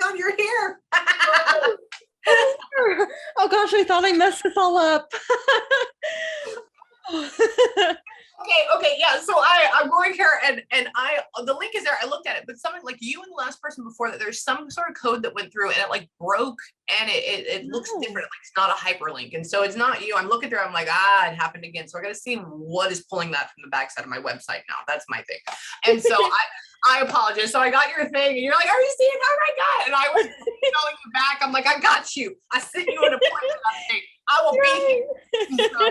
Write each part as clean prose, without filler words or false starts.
God, you're here. Oh gosh, I thought I messed this all up. Okay, yeah. So I'm going here, and the link is there. I looked at it, but something like you and the last person before that, there's some sort of code that went through and it like broke, and it looks different. Like it's not a hyperlink, and so it's not you. I'm looking through. I'm like, it happened again. So I got to see what is pulling that from the backside of my website now. That's my thing, and so I apologize. So I got your thing, and you're like, "Are you seeing? Oh my God!" And I was telling you back. I'm like, "I got you. I sent you an appointment update. I will be here." So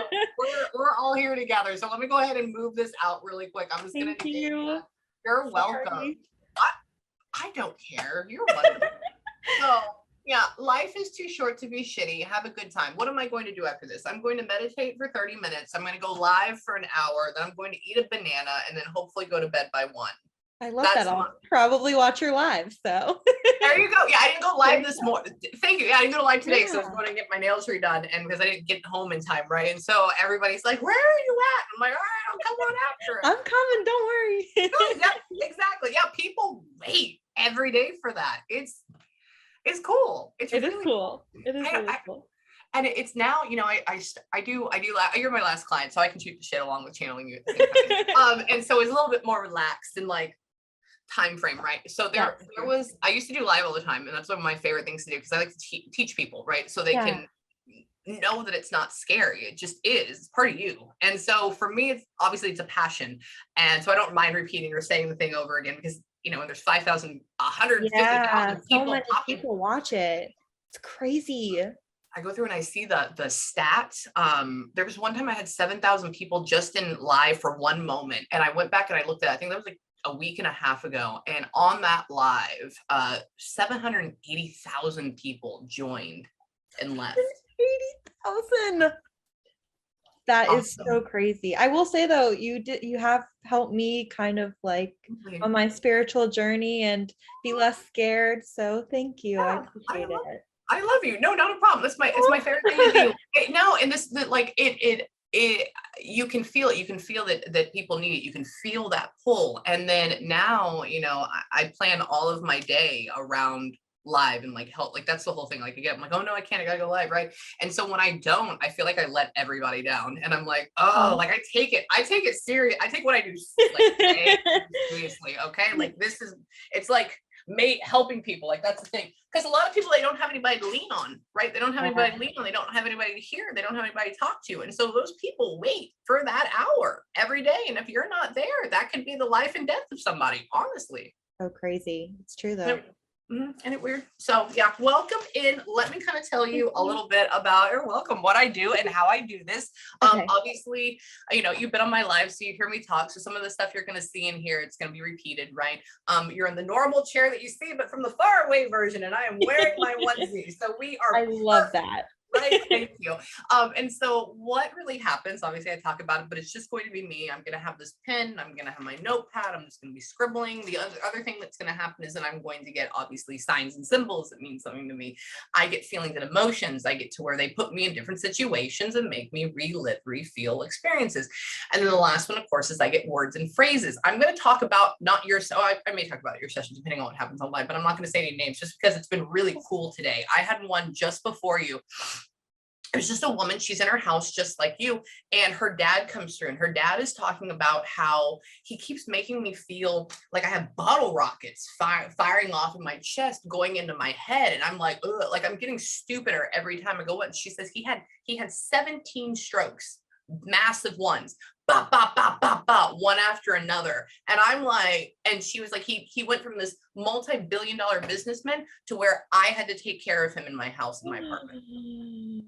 we're all here together. So let me go ahead and move this out really quick. I'm just going to. You. You're welcome. I don't care. You're wonderful. So yeah, life is too short to be shitty. Have a good time. What am I going to do after this? I'm going to meditate for 30 minutes. I'm going to go live for an hour. Then I'm going to eat a banana and then hopefully go to bed by 1. I love that. I'll probably watch your live. So there you go. Yeah, I didn't go live this morning. Thank you. Yeah, I didn't go live today because I was going to get my nails redone and because I didn't get home in time, right? And so everybody's like, "Where are you at?" I'm like, "All right, I'll come on after it." I'm coming. Don't worry. No, yeah, exactly. Yeah, people wait every day for that. It's cool. It is really cool. It is really cool. And it's now, you know, I do. You're my last client, so I can shoot the shit along with channeling you. And so it's a little bit more relaxed and like time frame, right? So there was. I used to do live all the time, and that's one of my favorite things to do because I like to teach people, right? So they can know that it's not scary. It just is. It's part of you. And so for me, it's obviously it's a passion, and so I don't mind repeating or saying the thing over again because you know, and there's 5,000, 150,000 people. So many people watch it. It's crazy. I go through and I see the stats. There was one time I had 7,000 people just in live for one moment. And I went back and I looked at it. I think that was like a week and a half ago. And on that live, 780,000 people joined and left. 80,000. That awesome. Is so crazy. I will say though, you have helped me kind of like on my spiritual journey and be less scared. So thank you. I appreciate it. I love you. No, not a problem. It's my favorite thing to do. No, and this like it you can feel it. You can feel that people need it. You can feel that pull. And then now, you know, I plan all of my day around live and like help. Like that's the whole thing. Like again, I'm like, oh no, I can't. I gotta go live, right? And so when I don't, I feel like I let everybody down. And I'm like, like I take it serious. I take what I do like seriously. Okay, like it's like helping people. Like that's the thing. Because a lot of people, they don't have anybody to lean on, right? They don't have anybody to lean on. They don't have anybody to hear. They don't have anybody to talk to. And so those people wait for that hour every day. And if you're not there, that could be the life and death of somebody, honestly. So crazy. It's true though. Isn't it weird? So yeah, welcome in. Let me kind of tell you a little bit about, or welcome, what I do and how I do this. Obviously, you know, you've been on my live, so you hear me talk. So some of the stuff you're going to see in here, it's going to be repeated, right? You're in the normal chair that you see, but from the far away version, and I am wearing my onesie. So we are. I love that. Right, thank you. And so what really happens, obviously I talk about it, but it's just going to be me. I'm going to have this pen, I'm going to have my notepad, I'm just going to be scribbling. The other thing that's going to happen is that I'm going to get obviously signs and symbols that mean something to me. I get feelings and emotions. I get to where they put me in different situations and make me refeel experiences. And then the last one, of course, is I get words and phrases. I'm going to talk about not your, so I may talk about your session depending on what happens on live, but I'm not going to say any names just because it's been really cool today. I had one just before you. It was just a woman. She's in her house just like you. And her dad comes through and her dad is talking about how he keeps making me feel like I have bottle rockets firing off in my chest, going into my head. And I'm like, ugh, like I'm getting stupider every time I go in. She says he had 17 strokes, massive ones. Bop, bop, bop, bop, bop, one after another. And I'm like, and she was like, he went from this multi-billion-dollar businessman to where I had to take care of him in my house, in my apartment.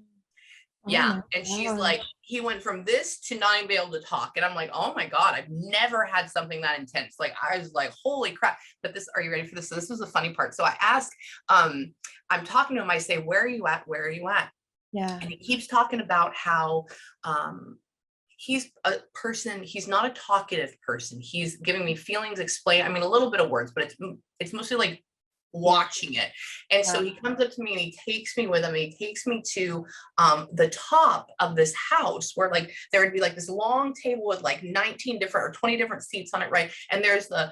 Yeah. And she's like, he went from this to not even be able to talk. And I'm like, oh my God, I've never had something that intense. Like, I was like, holy crap. But are you ready for this? So this was the funny part. So I ask, I'm talking to him. I say, where are you at? Where are you at? Yeah. And he keeps talking about how, he's a person, he's not a talkative person. He's giving me feelings, a little bit of words, but it's mostly like watching it. And so he comes up to me and he takes me with him, and he takes me to the top of this house where like there would be like this long table with like 19 different or 20 different seats on it, right? And there's the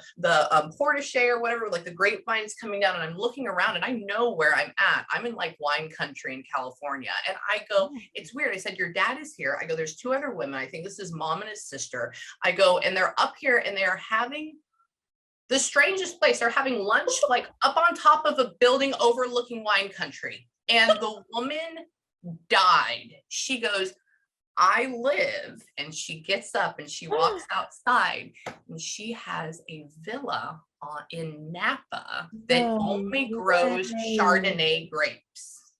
portiche or whatever, like the grapevines coming down, and I'm looking around and I know where I'm at. I'm in like wine country in California. And I go, it's weird. I said, your dad is here. I go, there's two other women. I think this is mom and his sister. I go, and they're up here and they're having the strangest place. They're having lunch like up on top of a building overlooking wine country. And the woman died. She goes, I live, and she gets up and she walks outside, and she has a villa in Napa that only grows Chardonnay grapes.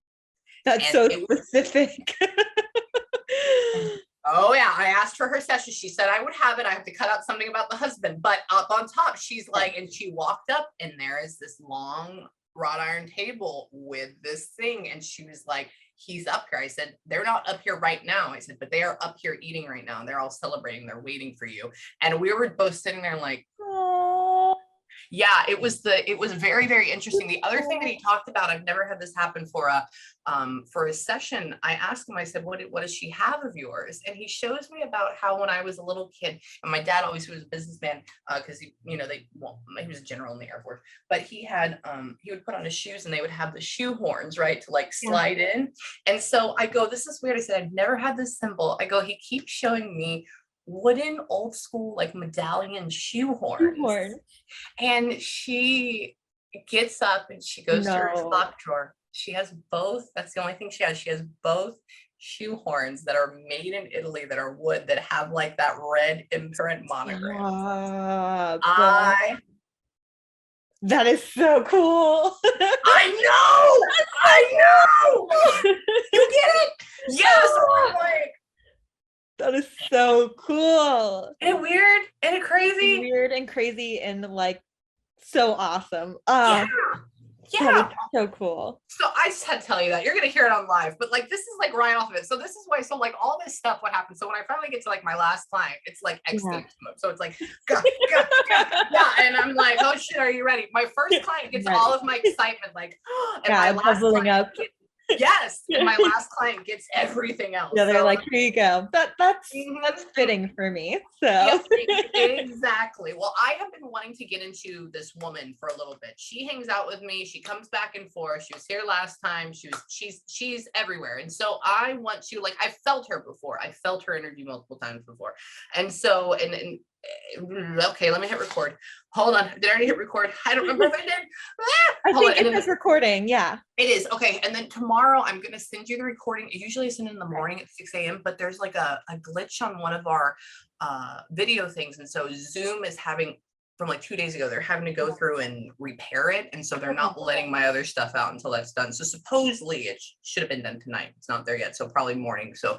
That's so specific. Oh yeah, I asked for her session. She said I would have it. I have to cut out something about the husband, but up on top, she's like, and she walked up, and there is this long wrought iron table with this thing, and she was like, he's up here. I said, they're not up here right now. I said, but they are up here eating right now. They're all celebrating. They're waiting for you. And we were both sitting there like, oh. Yeah, it was very, very interesting. The other thing that he talked about, I've never had this happen for a session. I asked him, I said, what does she have of yours? And he shows me about how when I was a little kid, and my dad always was a businessman, because he was a general in the Air Force, but he would put on his shoes and they would have the shoe horns, right, to like slide in. And so I go, this is weird. I said, I've never had this symbol. I go, he keeps showing me wooden old school like medallion shoe horns. And she gets up and she goes to her sock drawer. She has both. That's the only thing she has. She has both shoe horns that are made in Italy, that are wood, that have like that red imprint monogram. That is so cool. I know. You get it? Yes. I'm like, that is so cool. And weird and crazy. Weird and crazy and like so awesome. Yeah. That is so cool. So I just had to tell you that. You're gonna hear it on live, but like this is like right off of it. So this is why, so like all this stuff, what happened? So when I finally get to like my last client, it's like ecstasy mode. So it's like yeah, and I'm like, oh shit, are you ready? My first client gets all of my excitement, like, and my last client up. Yes, and my last client gets everything else. Yeah, they're like, here you go. That's fitting for me. So yes, exactly. Well, I have been wanting to get into this woman for a little bit. She hangs out with me. She comes back and forth. She was here last time. She's everywhere. And so I want to, like, I felt her before. I felt her energy multiple times before. And so, and okay, let me hit record. Hold on. Did I already hit record? I don't remember if I did. I think it is recording. Yeah. It is. Okay. And then tomorrow I'm going to send you the recording. Usually I send it in the morning at 6 a.m., but there's like a glitch on one of our video things. And so Zoom is having, from like 2 days ago, they're having to go through and repair it. And so they're not letting my other stuff out until that's done. So supposedly it should have been done tonight. It's not there yet. So probably morning. So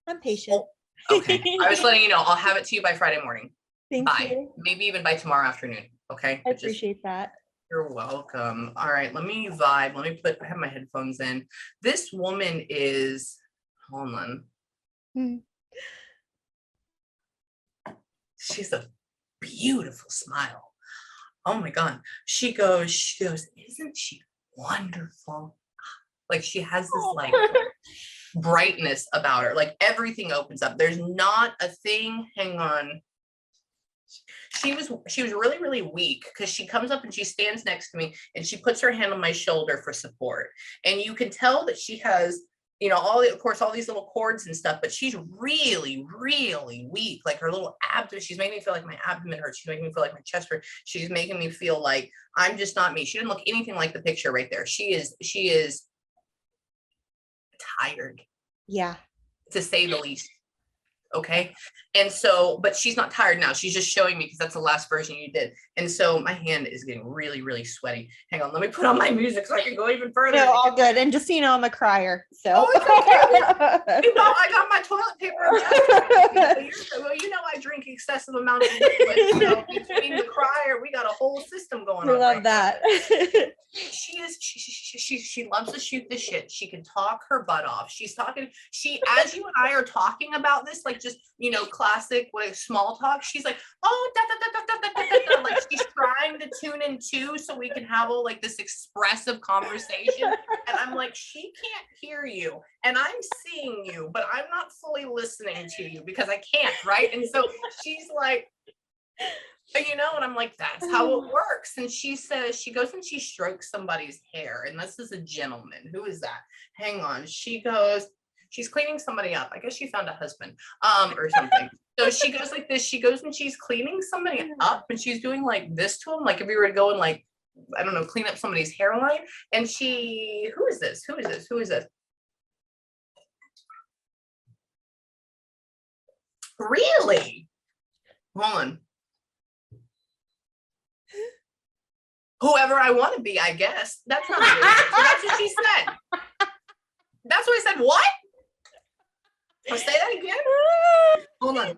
I'm patient. Okay. I was letting you know, I'll have it to you by Friday morning. Thank you. Maybe even by tomorrow afternoon. Okay. I appreciate that. You're welcome. All right. Let me vibe. I have my headphones in. This woman is, hold on. She's a beautiful smile. Oh my God. She goes, isn't she wonderful? Like she has this like brightness about her, like everything opens up. There's not a thing. Hang on. She was really, really weak because she comes up and she stands next to me and she puts her hand on my shoulder for support. And you can tell that she has, you know, all these little cords and stuff, but she's really, really weak. Like her little abdomen, she's making me feel like my abdomen hurts. She's making me feel like my chest hurts. She's making me feel like I'm just not me. She didn't look anything like the picture right there. She is tired. Yeah. To say the least. Okay. And so, but she's not tired now. She's just showing me because that's the last version you did. And so my hand is getting really, really sweaty. Hang on. Let me put on my music so I can go even further. No, all good. And just so you know, I'm a crier. So it's okay. I got my toilet paper. Well, you know, I drink excessive amounts of liquid. So between the crier, we got a whole system going on. I love that. She loves to shoot the shit. She can talk her butt off. She's talking. As you and I are talking about this, like just, you know, classic like small talk. She's like, oh, da, da, da, da, da, da, da, yeah, like she's trying to tune in too, so we can have like this expressive conversation. And I'm like, she can't hear you, and I'm seeing you, but I'm not fully listening to you because I can't, right? And so she's like, and I'm like, that's how it works. And she says, she goes and she strokes somebody's hair, and this is a gentleman. Who is that? Hang on. She goes, she's cleaning somebody up. I guess she found a husband, or something. So she goes like this. She goes and she's cleaning somebody up, and she's doing like this to him, like if we were to go and like, I don't know, clean up somebody's hairline. And who is this? Who is this? Who is this? Really? Hold on. Whoever I want to be, I guess. That's not weird. So that's what she said. That's what I said. What? I'll say that again. Hold on.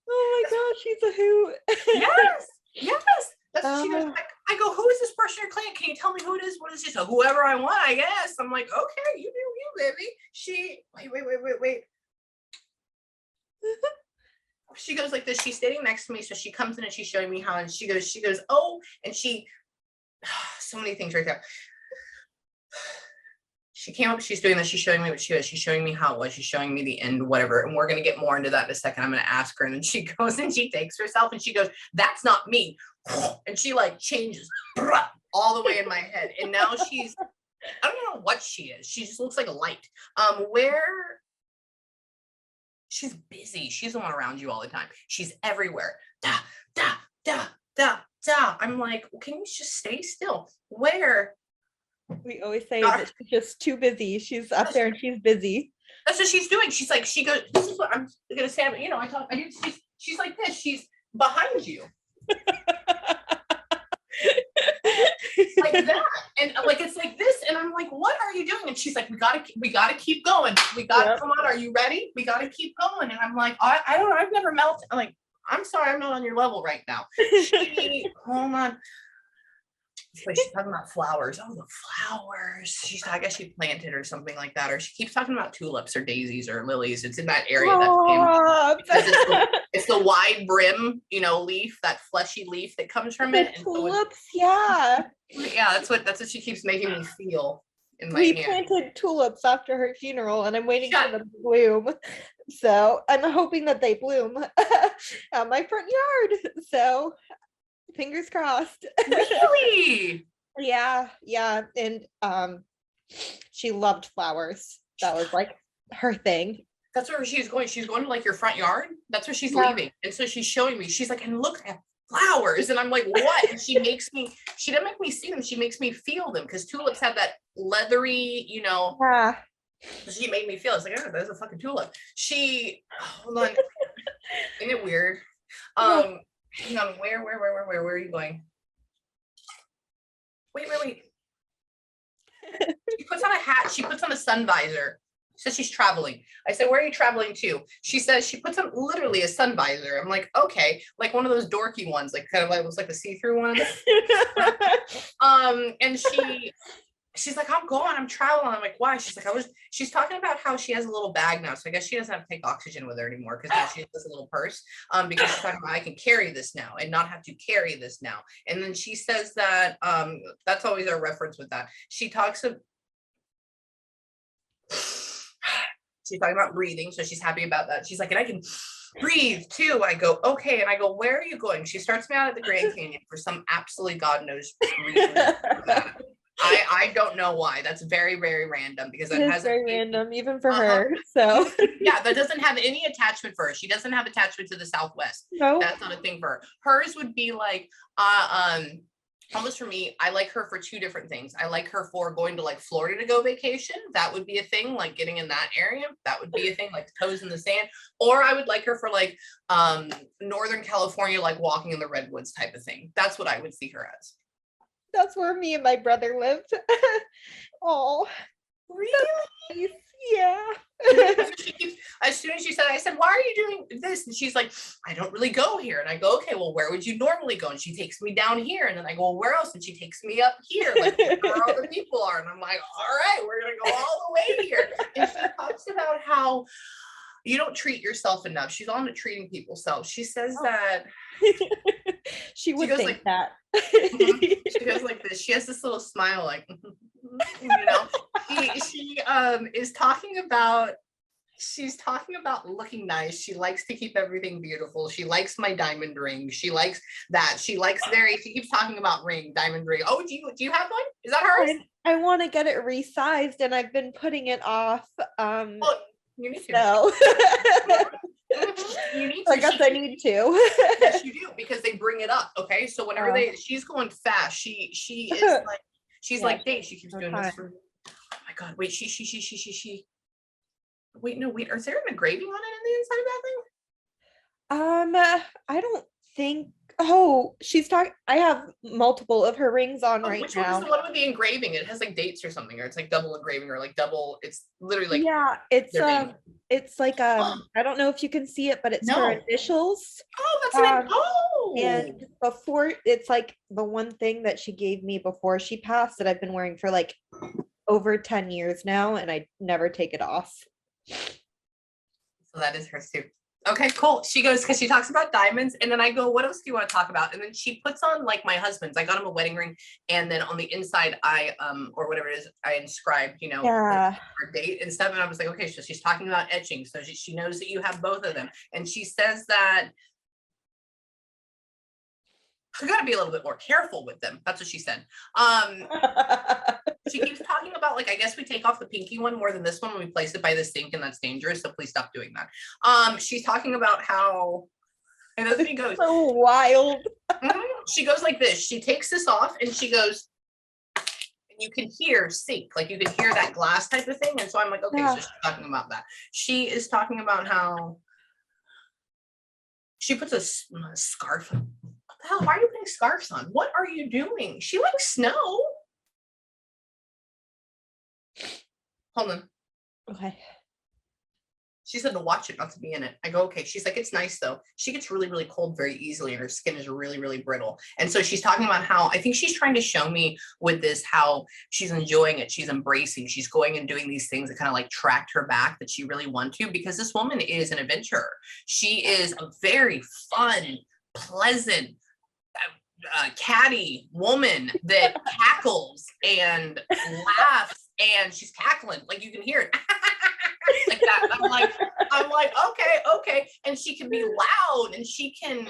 Oh my gosh, she's a hoot. Yes. That's what she goes. I go, who is this person you're cleaning? Can you tell me who it is? What is she? So whoever I want, I guess. I'm like, okay, you do you, baby. Wait. She goes like this. She's sitting next to me, so she comes in and she's showing me how, and she goes, oh, and so many things right there. She came up, she's doing this, she's showing me what she was, she's showing me how it was, she's showing me the end, whatever, and we're going to get more into that in a second. I'm going to ask her, and then she goes and she takes herself and she goes, that's not me, and she like changes all the way in my head, and now I don't know what she is, she just looks like a light. She's busy, she's the one around you all the time, she's everywhere, da da da da da. I'm like, well, can you just stay still? Where? We always say that she's just too busy. She's up there and she's busy. That's what she's doing. She's like, she goes, this is what I'm gonna say. She's like this. She's behind you. Like that. And like it's like this. And I'm like, what are you doing? And she's like, we gotta keep going. We gotta come on. Are you ready? We gotta keep going. And I'm like, I don't know, I've never melted. I'm like, I'm sorry, I'm not on your level right now. Hold on. Wait, she's talking about flowers. Oh, the flowers. I guess she planted or something like that. Or she keeps talking about tulips or daisies or lilies. It's in that area. It's the wide brim, leaf, that fleshy leaf that comes from it. And tulips, yeah. Yeah, that's what she keeps making me feel in my hand. We hand. planted tulips after her funeral, and I'm waiting for them to bloom. So I'm hoping that they bloom at my front yard. So fingers crossed. Really? Yeah. And she loved flowers. That was like her thing. That's where she's going. She's going to like your front yard. That's where she's leaving. And so she's showing me. She's like, and look at flowers. And I'm like, what? And she doesn't make me see them. She makes me feel them, because tulips have that leathery, Yeah. She made me feel. It's like, oh, there's a fucking tulip. Hold on. Isn't it weird? Hang on, where are you going? Wait. She puts on a hat, she puts on a sun visor. She says she's traveling. I said, where are you traveling to? She says she puts on literally a sun visor. I'm like, okay, like one of those dorky ones, like kind of like looks like the see-through one. And she's like, I'm traveling. I'm like, why? She's like, she's talking about how she has a little bag now. So I guess she doesn't have to take oxygen with her anymore, because now she has this little purse. Because she's talking about, I can carry this now and not have to carry this now. And then she says that, that's always our reference with that. She's talking about breathing. So she's happy about that. She's like, and I can breathe too. I go, okay. And I go, where are you going? She starts me out at the Grand Canyon for some absolutely God knows reason. I don't know why. That's very, very random, because it has very random even for her. So yeah, that doesn't have any attachment for her. She doesn't have attachment to the Southwest. No, that's not a thing for her. Hers would be like almost for me, I like her for two different things. I like her for going to like Florida to go vacation. That would be a thing, like getting in that area. That would be a thing, like toes in the sand. Or I would like her for like Northern California, like walking in the redwoods type of thing. That's what I would see her as. That's where me and my brother lived. Oh, really? Yeah. As soon as she said, I said, why are you doing this? And she's like, I don't really go here. And I go, okay, well, where would you normally go? And she takes me down here. And then I go, well, where else? And she takes me up here, like where other people are. And I'm like, all right, we're gonna go all the way here. And she talks about how you don't treat yourself enough. She's on to treating people. So she says that She would goes think like that. she goes like this. She has this little smile, like you know. She is talking about she's talking about looking nice. She likes to keep everything beautiful. She likes my diamond ring. She likes that. She keeps talking about ring, diamond ring. Oh, do you have one? Is that hers? I want to get it resized and I've been putting it off. Oh, you need to. So you need to. I guess I need to. Yes, you do, because they bring it up. Okay. So whenever she's going fast, she is like, she's like, Dave, she keeps doing this for, oh my God, wait, she. Wait, no, wait. Is there an engraving on it in the inside of that thing? I don't think. Oh, she's talking. I have multiple of her rings on right which now. Which one is the one with the engraving? It has like dates or something, or it's like double engraving, or like double. It's literally like it's like I don't know if you can see it, but it's her initials. Oh, that's and before it's like the one thing that she gave me before she passed that I've been wearing for like over 10 years now, and I never take it off. So that is her suit. Okay, cool. She goes, because she talks about diamonds, and then I go, what else do you want to talk about? And then she puts on like my husband's. I got him a wedding ring, and then on the inside, I or whatever it is, I inscribed, her date and stuff. And I was like, okay, so she's talking about etching, so she knows that you have both of them, and she says that I got to be a little bit more careful with them. That's what she said. She keeps talking about, like, I guess we take off the pinky one more than this one when we place it by the sink, and that's dangerous. So please stop doing that. She's talking about how, and then she goes, so wild. She goes like this. She takes this off and she goes, and you can hear sink, like you can hear that glass type of thing. And so I'm like, okay, so she's talking about that. She is talking about how she puts a scarf. What the hell? Why are you putting scarves on? What are you doing? She likes snow. Hold on. Okay. She said to watch it, not to be in it. I go, okay. She's like, it's nice though. She gets really, really cold very easily, and her skin is really, really brittle. And so she's talking about how, I think she's trying to show me with this how she's enjoying it. She's embracing. She's going and doing these things that kind of like tracked her back that she really wants to, because this woman is an adventurer. She is a very fun, pleasant, catty woman that cackles and laughs, and she's cackling like you can hear it like that. I'm like okay, and she can be loud, and she can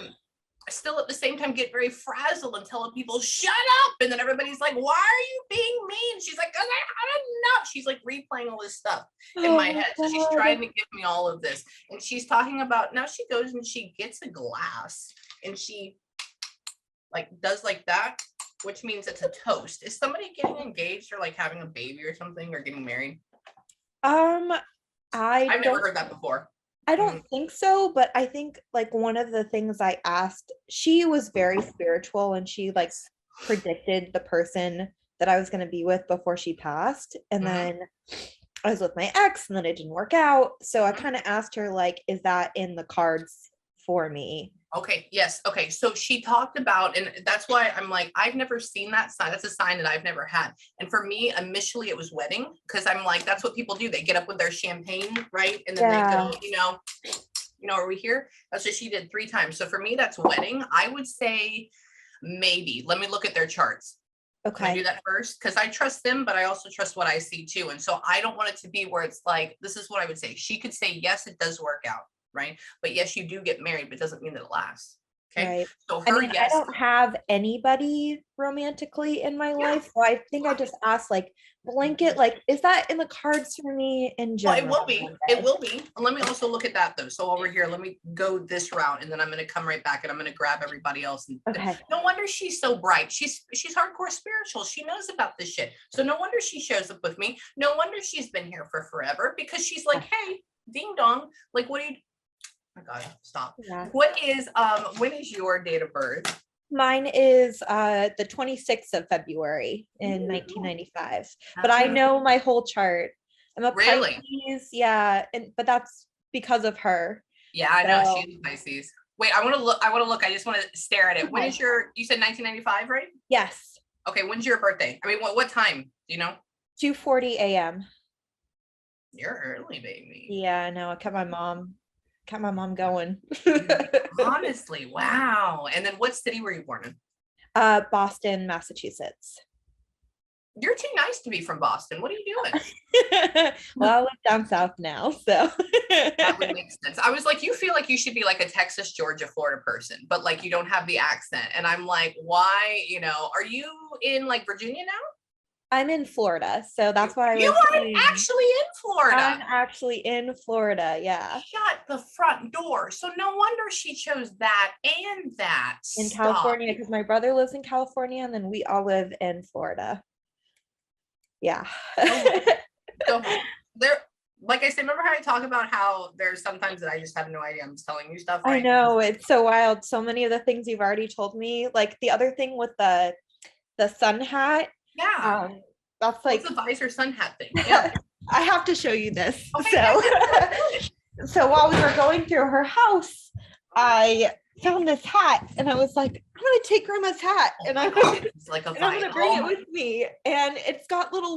still at the same time get very frazzled and telling people shut up, and then everybody's like, why are you being mean? She's like, I don't know. She's like replaying all this stuff in my head. So she's trying to give me all of this, and she's talking about, now she goes and she gets a glass and she like does like that, which means it's a toast. Is somebody getting engaged or like having a baby or something, or getting married? I've never heard that before. I don't think so, but I think like one of the things I asked, she was very spiritual, and she like predicted the person that I was going to be with before she passed. And then I was with my ex, and then it didn't work out. So I kind of asked her, like, is that in the cards for me? Okay. Yes. Okay. So she talked about, and that's why I'm like, I've never seen that sign. That's a sign that I've never had. And for me, initially it was wedding, because I'm like, that's what people do. They get up with their champagne, right? And then they go, are we here? That's what she did 3 times. So for me, that's wedding. I would say maybe, let me look at their charts. Okay. Can I do that first? Because I trust them, but I also trust what I see too. And so I don't want it to be where it's like, this is what I would say. She could say, yes, it does work out. Right. But yes, you do get married, but it doesn't mean that it lasts. Okay. Right. So I don't have anybody romantically in my life. So I think I just asked, like, blanket, like, is that in the cards for me in general? Well, it will be. It will be. And let me also look at that though. So over here, let me go this route, and then I'm going to come right back, and I'm going to grab everybody else. And no wonder she's so bright. She's hardcore spiritual. She knows about this shit. So no wonder she shows up with me. No wonder she's been here for forever, because she's like, hey, ding dong. Like, what do you? Oh my God, stop. Yeah. When is your date of birth? Mine is the 26th of February in 1995. But I know my whole chart. I'm a Pisces, but that's because of her. Yeah, I know she's a Pisces. Wait, I want to look. I just want to stare at it. When is you said 1995, right? Yes. Okay, when's your birthday? I mean, what time? Do you know? 2:40 a.m. You're early, baby. Yeah, I know. I kept my mom kept my mom going. Honestly, wow. And then what city were you born in? Boston, Massachusetts. You're too nice to be from Boston. What are you doing? Well, I live down south now, so That would make sense. I was like, you feel like you should be like a Texas, Georgia, Florida person, but like you don't have the accent. And I'm like, why? You know, are you in like Virginia now? I'm in Florida, so that's why I You was are saying actually in Florida. I'm actually in Florida, yeah. Shut the front door. So no wonder she chose that and that. In Stop. California, because my brother lives in California, and then we all live in Florida. Yeah. Go home. There, like I said, remember how I talk about how there's sometimes that I just have no idea. I'm just telling you stuff, right? I know, it's so wild. So many of the things you've already told me, like the other thing with the sun hat. Yeah. That's like the visor sun hat thing. Yeah. I have to show you this. Okay, so while we were going through her house, I found this hat and I was like, I'm gonna take grandma's hat and I'm like I'm gonna bring it with me. And it's got little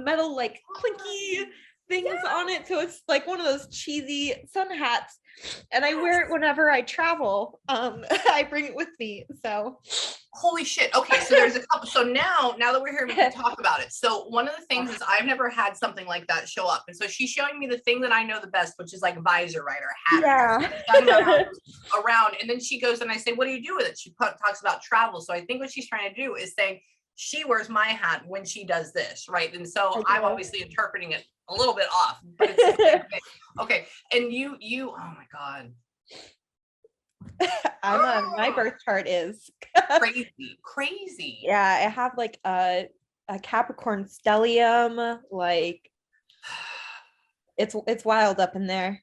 metal like clinky things on it. So it's like one of those cheesy sun hats. And I wear it whenever I travel. I bring it with me. So holy shit. Okay, so there's a couple. So now that we're here, we can talk about it. So one of the things is I've never had something like that show up. And so she's showing me the thing that I know the best, which is like visor, right? Or hat. Yeah. Around. And then she goes and I say, what do you do with it? She talks about travel. So I think what she's trying to do is saying she wears my hat when she does this, right? And so I'm obviously interpreting it a little bit off, but it's the same thing. Okay. And you, oh my God. My birth chart is crazy. Yeah, I have like a Capricorn stellium, like it's wild up in there.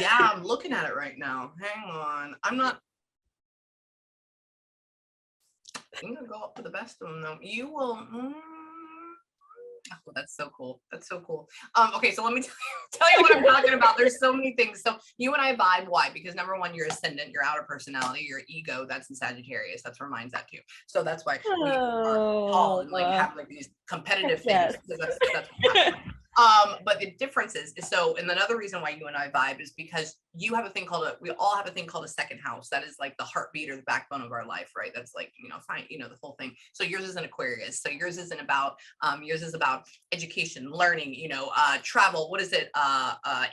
Yeah, I'm looking at it right now. Hang on. I'm gonna go up for the best of them though. You will oh, that's so cool. That's so cool. Okay, so let me tell you what I'm talking about. There's so many things. So you and I vibe. Why? Because number one, your ascendant, your outer personality, your ego, that's in Sagittarius. That's where mine's at too. So that's why we are tall and like have like these competitive things. That's what's happening. But the difference is so, and another reason why you and I vibe is because you have a thing called we all have a thing called a second house. That is like the heartbeat or the backbone of our life, right? That's like, fine, the whole thing. So yours is an Aquarius. So yours isn't about, yours is about education, learning, travel. What is it?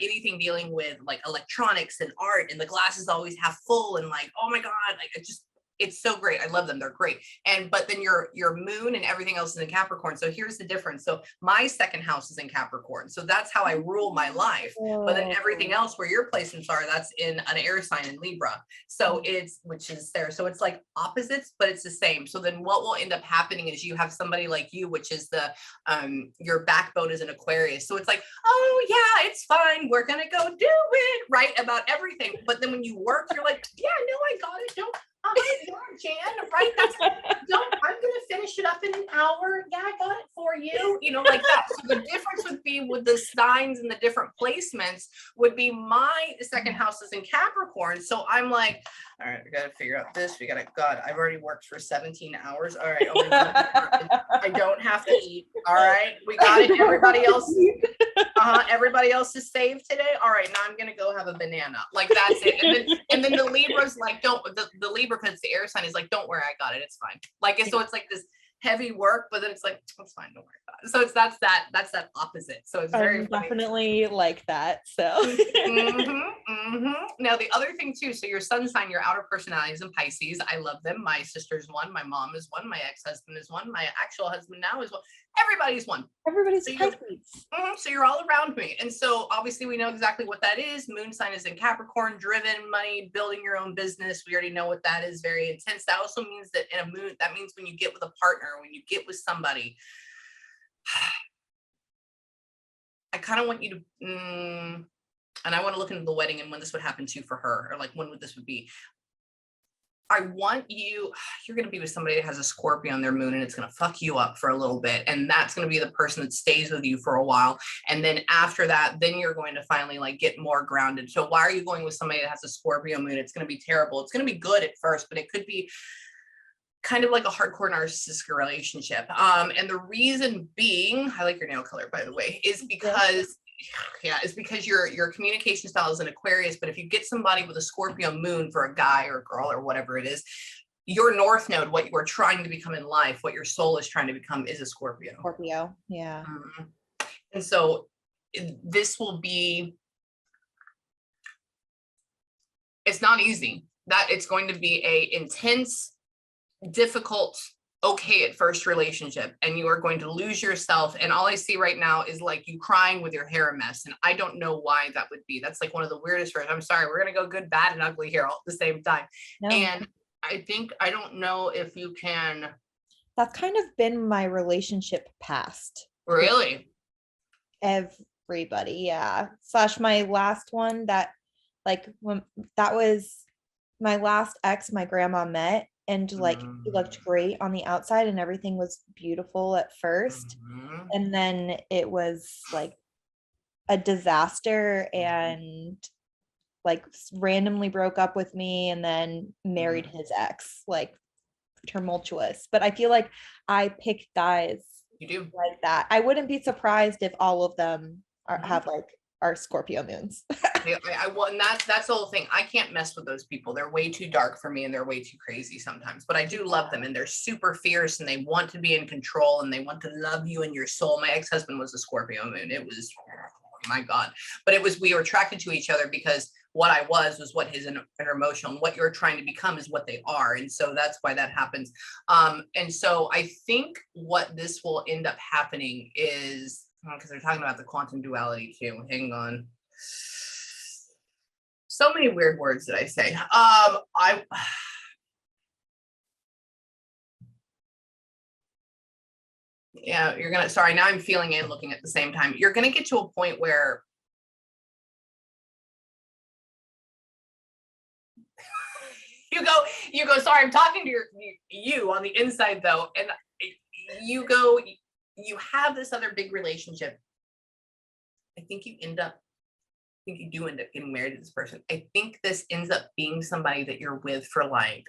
Anything dealing with like electronics and art, and the glasses always half full and like, oh my God, like it's so great. I love them. They're great. But then your moon and everything else is in Capricorn. So here's the difference. So my second house is in Capricorn. So that's how I rule my life. But then everything else where your placements are, that's in an air sign in Libra. So which is there. So it's like opposites, but it's the same. So then what will end up happening is you have somebody like you, which is your backbone is an Aquarius. So it's like, oh yeah, it's fine. We're going to go do it, right? About everything. But then when you work, you're like, yeah, no, I got it. Don't. Jan, right? I'm gonna finish it up in an hour. Yeah, I got it for you. Like that. So the difference would be with the signs and the different placements would be my second house is in Capricorn. So I'm like, all right, we gotta figure out this. God, I've already worked for 17 hours. All right. Oh, I don't have to eat. All right, we got it. Everybody else is saved today. All right, now I'm gonna go have a banana. Like that's it. And then the Libra's like, the Libra, because the air sign is like, don't worry, I got it. It's fine. Like so it's like this heavy work, but then it's like, it's fine, don't worry about it. So that's that opposite. So it's very definitely like that. So Now the other thing too, so your sun sign, your outer personality is in Pisces. I love them. My sister's one, my mom is one, my ex-husband is one, my actual husband now is one. Everybody's one. Everybody's so Pisces. So you're all around me. And so obviously we know exactly what that is. Moon sign is in Capricorn, driven, money, building your own business. We already know what that is, very intense. That also means that in a moon, that means when you get with a partner, when you get with somebody, I kind of want you to, and I want to look into the wedding and when this would happen to for her, or like when this would be. I want you're going to be with somebody that has a Scorpio on their moon, and it's going to fuck you up for a little bit. And that's going to be the person that stays with you for a while. And then after that, then you're going to finally like get more grounded. So why are you going with somebody that has a Scorpio moon? It's going to be terrible. It's going to be good at first, but it could be kind of like a hardcore narcissistic relationship. And the reason being, I like your nail color, by the way, is because yeah, it's because your communication style is an Aquarius, but if you get somebody with a Scorpio moon for a guy or a girl or whatever it is, your North Node, what you are trying to become in life, what your soul is trying to become, is a Scorpio. Scorpio, yeah. And so this will be, it's not easy. That it's going to be a intense, difficult, okay at first relationship, and you are going to lose yourself. And all I see right now is like you crying with your hair a mess, and I don't know why that would be. That's like one of the weirdest words. I'm sorry, we're gonna go good, bad, and ugly here all at the same time. No. And I don't know if you can. That's kind of been my relationship past. Really? Everybody, yeah. Slash my last one that, like, when that was my last ex my grandma met, and like he looked great on the outside and everything was beautiful at first, and then it was like a disaster, and like randomly broke up with me and then married his ex, like tumultuous. But I feel like I pick guys you do like that. I wouldn't be surprised if all of them have like are Scorpio moons. And that's the whole thing. I can't mess with those people. They're way too dark for me, and they're way too crazy sometimes, but I do love them, and they're super fierce, and they want to be in control, and they want to love you and your soul. My ex-husband was a Scorpio moon. It was, oh my God. But it was, we were attracted to each other because what I was what his inner emotional, and what you're trying to become is what they are. And so that's why that happens. And so I think what this will end up happening is, because they're talking about the quantum duality too. Hang on. So many weird words that I say. Yeah, you're gonna, sorry, now I'm feeling and looking at the same time. You're gonna get to a point where you go, sorry, I'm talking to you on the inside though, and you go, you have this other big relationship. I think you do end up getting married to this person. I think this ends up being somebody that you're with for like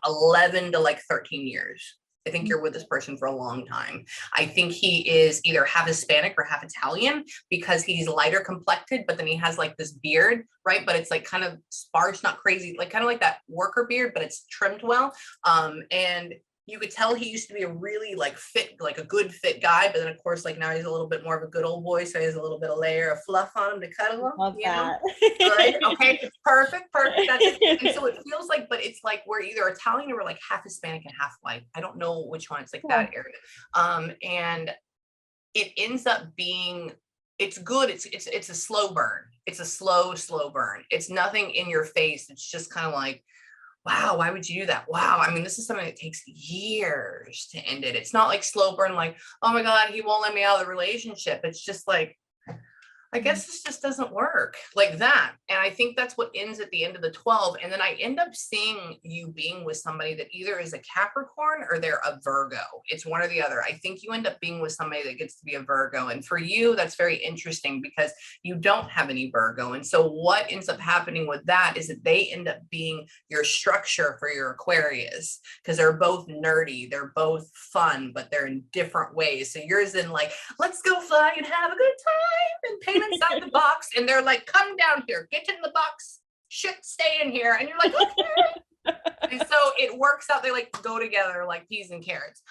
11 to like 13 years. I think you're with this person for a long time. I think he is either half Hispanic or half Italian, because he's lighter complected, but then he has like this beard, right? But it's like kind of sparse, not crazy, like kind of like that worker beard, but it's trimmed well. And you could tell he used to be a really like fit, like a good fit guy, but then of course, like now he's a little bit more of a good old boy, so he has a little bit of layer of fluff on him to cuddle him. Love that. Good. Okay, perfect. That's it. And so it feels like, but it's like we're either Italian or we're like half Hispanic and half white. I don't know which one. It's like that area. And it ends up being, it's good. It's a slow burn. It's a slow burn. It's nothing in your face. It's just kind of like, wow, why would you do that? Wow. I mean, this is something that takes years to end it. It's not like slow burn, like, oh my God, he won't let me out of the relationship. It's just like, I guess this just doesn't work like that. And I think that's what ends at the end of the 12. And then I end up seeing you being with somebody that either is a Capricorn or they're a Virgo. It's one or the other. I think you end up being with somebody that gets to be a Virgo. And for you, that's very interesting because you don't have any Virgo. And so what ends up happening with that is that they end up being your structure for your Aquarius, because they're both nerdy. They're both fun, but they're in different ways. So yours in like, let's go fly and have a good time and paint inside the box, and they're like, come down here, get in the box, shit, stay in here, and you're like, okay. And so it works out. They like go together like peas and carrots.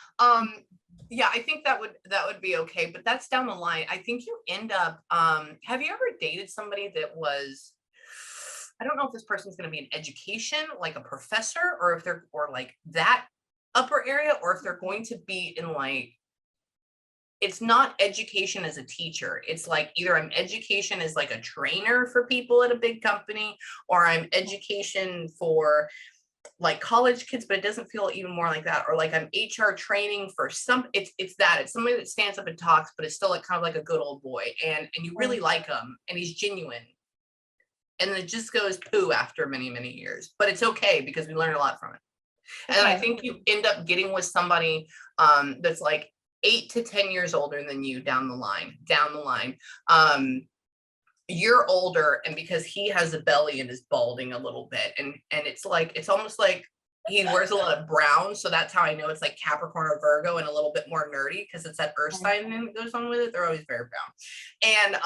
Yeah, I think that would be okay, but that's down the line. I think you end up, have you ever dated somebody that was, I don't know if this person's going to be in education, like a professor, or if they're, or like that upper area, or if they're going to be in like, it's not education as a teacher. It's like either I'm education as like a trainer for people at a big company, or I'm education for like college kids, but it doesn't feel even more like that. Or like I'm HR training for some, it's somebody that stands up and talks, but it's still like kind of like a good old boy. And you really like him and he's genuine. And then it just goes poo after many, many years, but it's okay because we learned a lot from it. And I think you end up getting with somebody that's like 8 to 10 years older than you down the line. You're older, and because he has a belly and is balding a little bit, and it's like, it's almost like he wears a lot of brown, so that's how I know it's like Capricorn or Virgo and a little bit more nerdy because it's that earth sign that goes on with it. They're always very brown. And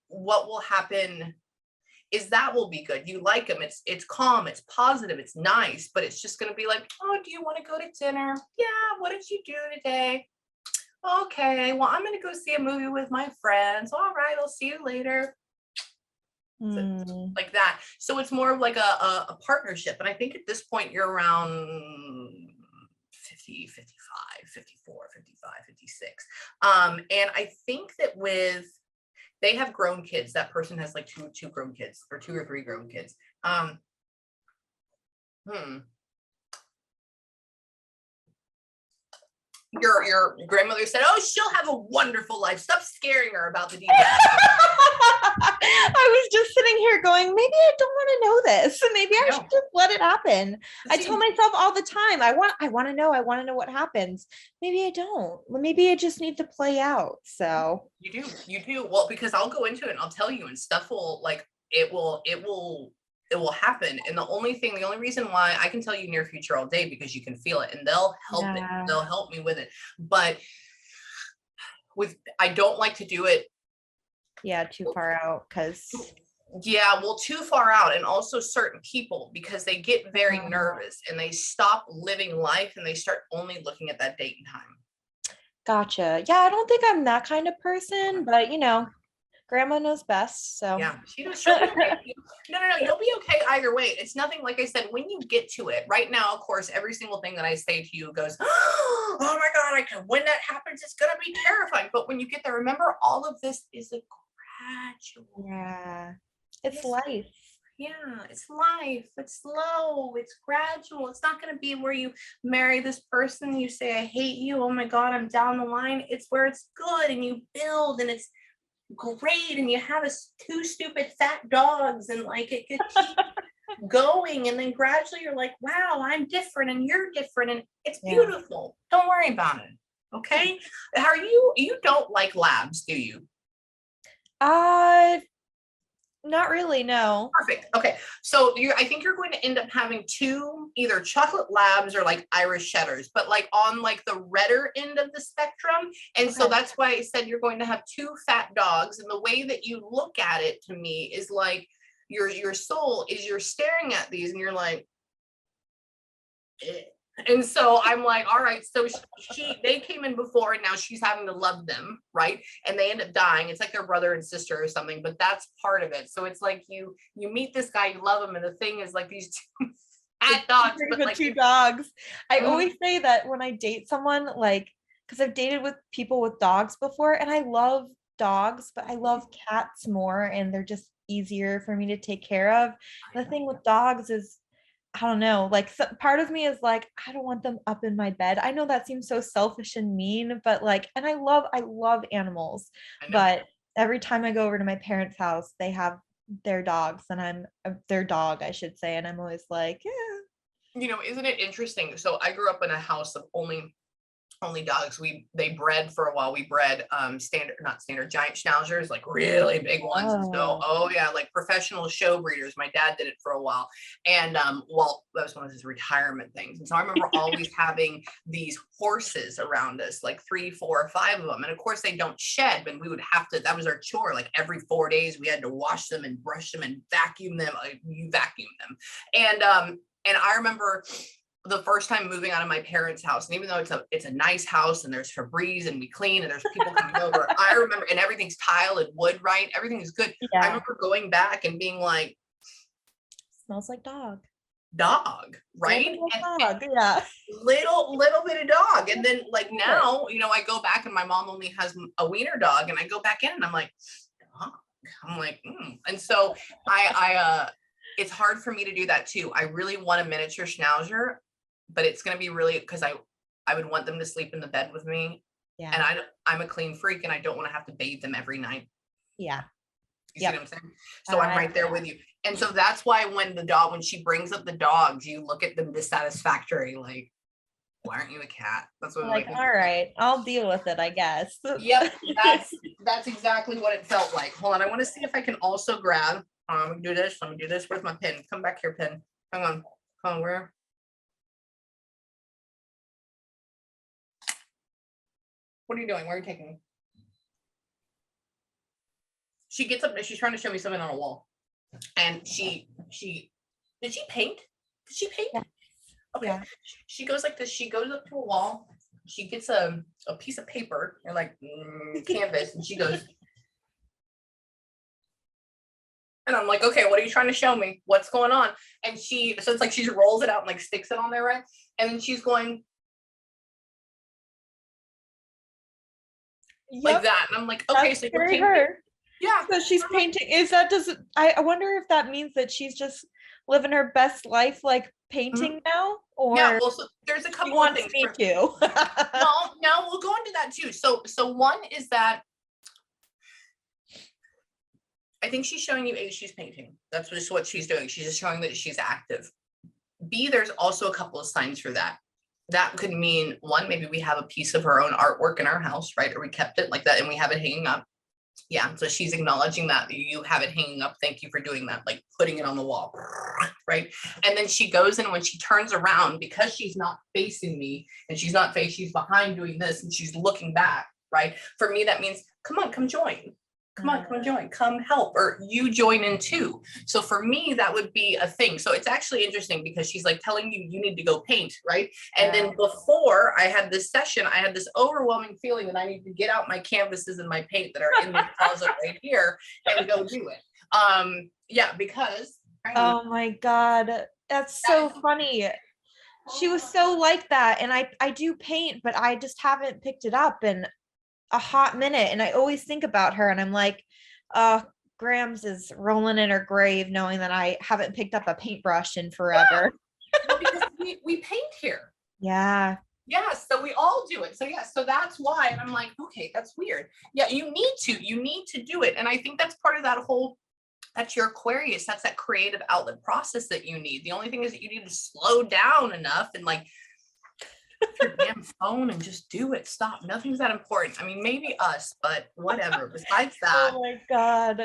what will happen is that will be good. You like them. It's calm, it's positive, it's nice, but it's just gonna be like, oh, do you want to go to dinner? Yeah, what did you do today? Okay, well, I'm gonna go see a movie with my friends. All right, I'll see you later. Like that. So it's more of like a partnership. And I think at this point you're around 50, 55, 54, 55, 56. And I think that they have grown kids. That person has like two grown kids or 2 or 3 grown kids. Your grandmother said, oh, she'll have a wonderful life. Stop scaring her about the details. I was just sitting here going, maybe I don't want to know this. Maybe I should just let it happen. I tell myself all the time, I want to know what happens. Maybe I don't. Well, maybe I just need to play out. So you do. Well, because I'll go into it and I'll tell you, and stuff will like it will happen. And the only reason why I can tell you near future all day, because you can feel it and they'll help it. They'll help me with it. But I don't like to do it. Yeah, too far out too far out. And also certain people, because they get very nervous and they stop living life and they start only looking at that date and time. Gotcha. Yeah, I don't think I'm that kind of person, but grandma knows best. So yeah, she'll be okay. No, you'll be okay either way. It's nothing, like I said, when you get to it right now, of course, every single thing that I say to you goes, oh my God, when that happens, it's going to be terrifying. But when you get there, remember, all of this is a gradual. Yeah. It's life. Yeah, it's life. It's slow. It's gradual. It's not going to be where you marry this person, you say, I hate you. Oh my God, I'm down the line. It's where it's good and you build and it's great and you have 2 stupid fat dogs and like it could keep going, and then gradually you're like, wow, I'm different and you're different and it's beautiful. Don't worry about it. Okay. You don't like labs, do you? Not really, no. Perfect. Okay. So I think you're going to end up having 2 either chocolate labs or like Irish setters, but like on like the redder end of the spectrum. And so that's why I said you're going to have 2 fat dogs. And the way that you look at it to me is like your soul is you're staring at these and you're like, eh. And so I'm like, all right, so they came in before and now she's having to love them, right? And they end up dying. It's like their brother and sister or something, but that's part of it. So it's like you meet this guy, you love him, and the thing is like these 2 fat dogs, but like 2 dogs. I always say that when I date someone, like, because I've dated with people with dogs before, and I love dogs, but I love cats more, and they're just easier for me to take care of. The thing with dogs is, I don't know, like part of me is like, I don't want them up in my bed. I know that seems so selfish and mean, but like, and I love animals, but every time I go over to my parents' house, they have their dogs and I'm their dog, I should say. And I'm always like, yeah. Isn't it interesting? So I grew up in a house of only dogs. They bred for a while. We bred not standard giant schnauzers, like really big ones. And so like professional show breeders. My dad did it for a while, and that was one of his retirement things. And so I remember always having these horses around us, like 3, 4, 5 of them. And of course they don't shed, but we would have to. That was our chore. Like every 4 days we had to wash them and brush them and vacuum them. You vacuum them, and I remember the first time moving out of my parents' house, and even though it's a nice house and there's Febreze and we clean and there's people coming over, I remember, and everything's tile and wood, right? Everything is good. I remember going back and being like, smells like dog, right? Dog, yeah. Little bit of dog. And then like now, I go back and my mom only has a wiener dog, and I go back in and I'm like, dog. I'm like, And so I it's hard for me to do that too. I really want a miniature schnauzer, but it's going to be really, because I would want them to sleep in the bed with me. Yeah. And I'm a clean freak and I don't want to have to bathe them every night. Yeah. You see what I'm saying? So I'm right there with you. And so that's why when she brings up the dogs, you look at them dissatisfactory, like, why aren't you a cat? That's what like, all right, I'll deal with it, I guess. Yep. That's exactly what it felt like. Hold on. I want to see if I can also grab, let me do this. Where's my pen? Come back here, pen. Hang on. Where? What are you doing? Where are you taking me? She gets up and she's trying to show me something on a wall. And she did she paint? Did she paint? Yeah. Okay. Yeah. She goes like this. She goes up to a wall. She gets a piece of paper or like canvas, and she goes. And I'm like, okay, what are you trying to show me? What's going on? And so it's like she rolls it out and like sticks it on there, right? And then she's going like that. And I'm like, okay, so you're painting. Her. Yeah. So she's painting. I wonder if that means that she's just living her best life, like painting now, or yeah. Well, so there's a couple of things. Me too. No, we'll go into that too. So one is that I think she's showing you A, she's painting. That's just what she's doing. She's just showing that she's active. B, there's also a couple of signs for that. That could mean one, maybe we have a piece of her own artwork in our house, right? Or we kept it like that and we have it hanging up. Yeah, so she's acknowledging that you have it hanging up. Thank you for doing that, like putting it on the wall, right? And then she goes in, when she turns around, because she's not facing me and she's behind doing this and she's looking back, right? For me, that means, come on, come join. Come on, join, come help, or you join in too. So for me, that would be a thing. So it's actually interesting because she's like telling you need to go paint, right? And then before I had this session, I had this overwhelming feeling that I need to get out my canvases and my paint that are in the closet right here and go do it. Yeah, because oh my God, that's so funny. She was so like that, and I do paint, but I just haven't picked it up in a hot minute, and I always think about her, and I'm like, Grams is rolling in her grave knowing that I haven't picked up a paintbrush in forever. Well, because we paint here. Yeah. Yeah, so we all do it. So yeah, so that's why. And I'm like, okay, that's weird. Yeah, you need to do it. And I think that's part of that whole, that's your Aquarius. That's that creative outlet process that you need. The only thing is that you need to slow down enough and like your damn phone and just do it. Stop. Nothing's that important. I mean, maybe us, but whatever. Besides that. Oh my God.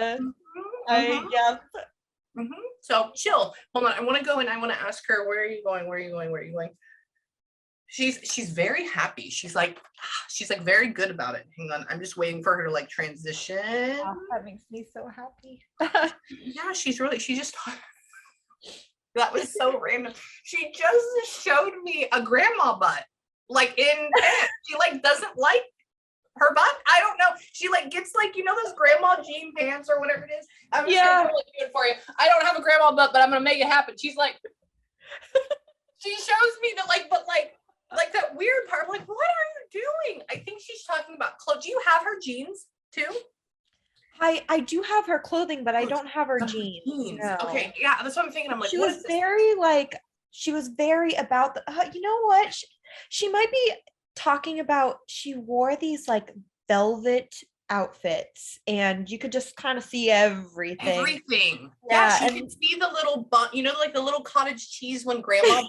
Yeah. So chill. Hold on. I want to go and I want to ask her, where are you going? Where are you going? Where are you going? She's very happy. She's like very good about it. Hang on. I'm just waiting for her to like transition. Oh, that makes me so happy. Yeah, she just that was so random. She just showed me a grandma butt, like in pants. She like doesn't like her butt. I don't know. She like gets like, you know, those grandma jean pants or whatever it is. I'm just gonna totally do it for you. I don't have a grandma butt, but I'm gonna make it happen. She's like, she shows me that like that weird part. I'm like, what are you doing? I think she's talking about clothes. Do you have her jeans too? I do have her clothing, but I don't have her jeans. No. Okay, yeah, that's what I'm thinking. I'm like, she was very about the. You know what? She might be talking about. She wore these like velvet outfits, and you could just kind of see everything. Everything. Yeah, she could see the little bun. You know, like the little cottage cheese when grandma.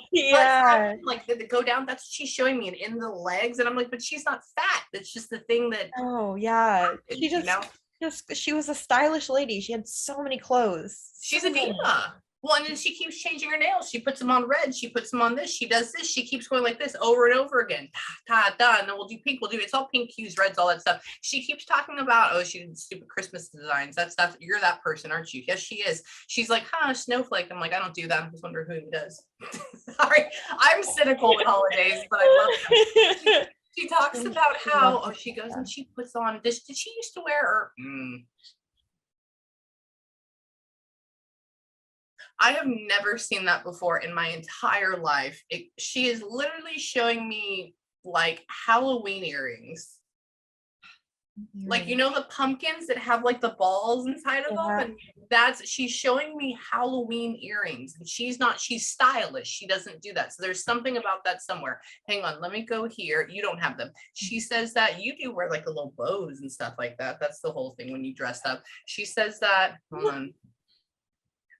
Like they go down. That's what she's showing me, and in the legs. And I'm like, but she's not fat. That's just the thing that. Oh yeah, she just. She was a stylish lady. She had so many clothes. She's a diva. Well, and then she keeps changing her nails. She puts them on red. She puts them on this. She does this. She keeps going like this over and over again. And then we'll do pink. It's all pink hues, reds, all that stuff. She keeps talking about, oh, she did stupid Christmas designs. That stuff. You're that person, aren't you? Yes, she is. She's like, snowflake. I'm like, I don't do that. I just wonder who does. Sorry, I'm cynical with holidays, but I love them. She talks about how she goes and she puts on this. Did she used to wear I have never seen that before in my entire life. She is literally showing me like Halloween earrings. Like, you know, the pumpkins that have like the balls inside of them. And she's showing me Halloween earrings. And she's stylish. She doesn't do that. So there's something about that somewhere. Hang on, let me go here. You don't have them. She says that you do wear like the little bows and stuff like that. That's the whole thing when you dress up. She says that, hold on.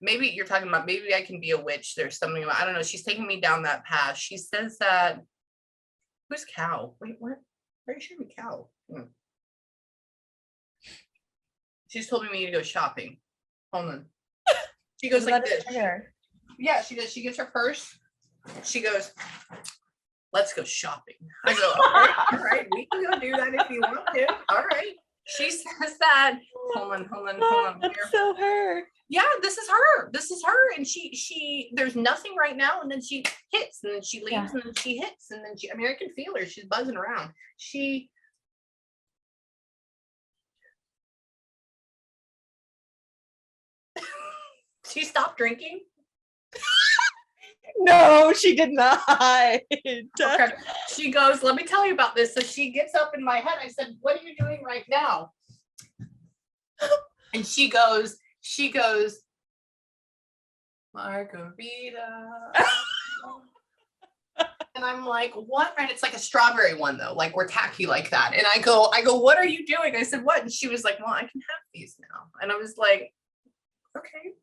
Maybe you're talking about, maybe I can be a witch. There's something about, I don't know. She's taking me down that path. She says that, who's Cow? Wait, what? Where are you showing me Cow? She's told me we need to go shopping. Hold on. She goes like this. Yeah, she does. She gets her purse. She goes, let's go shopping. I go, all right, we can go do that if you want to. All right. She says that. Hold on. That's so her. Yeah, this is her. And she there's nothing right now, and then she hits, and then she leaves, and then she hits, and then I mean, I can feel her. She's buzzing around. She stopped drinking. No, she did not. Okay. She goes, let me tell you about this. So she gets up in my head. I said, what are you doing right now? And she goes, Margarita. And I'm like, what? And it's like a strawberry one though, like we're tacky like that. And I go, what are you doing? I said, what? And she was like, well, I can have these now. And I was like, okay,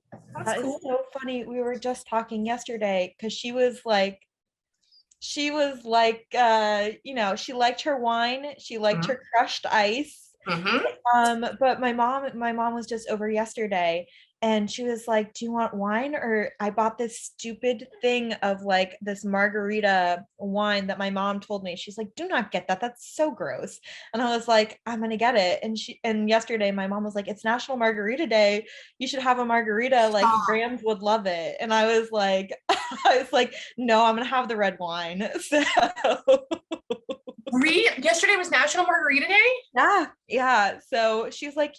that's cool. Is so funny. We were just talking yesterday because she was like, you know, she liked her wine. She liked her crushed ice. But my mom was just over yesterday, and she was like, do you want wine? Or I bought this stupid thing of like this margarita wine that my mom told me. She's like, do not get that. That's so gross. And I was like, I'm gonna get it. And yesterday my mom was like, it's National Margarita Day. You should have a margarita. Like Grams would love it. And I was like, no, I'm gonna have the red wine. So yesterday was National Margarita Day? Yeah. So she's like,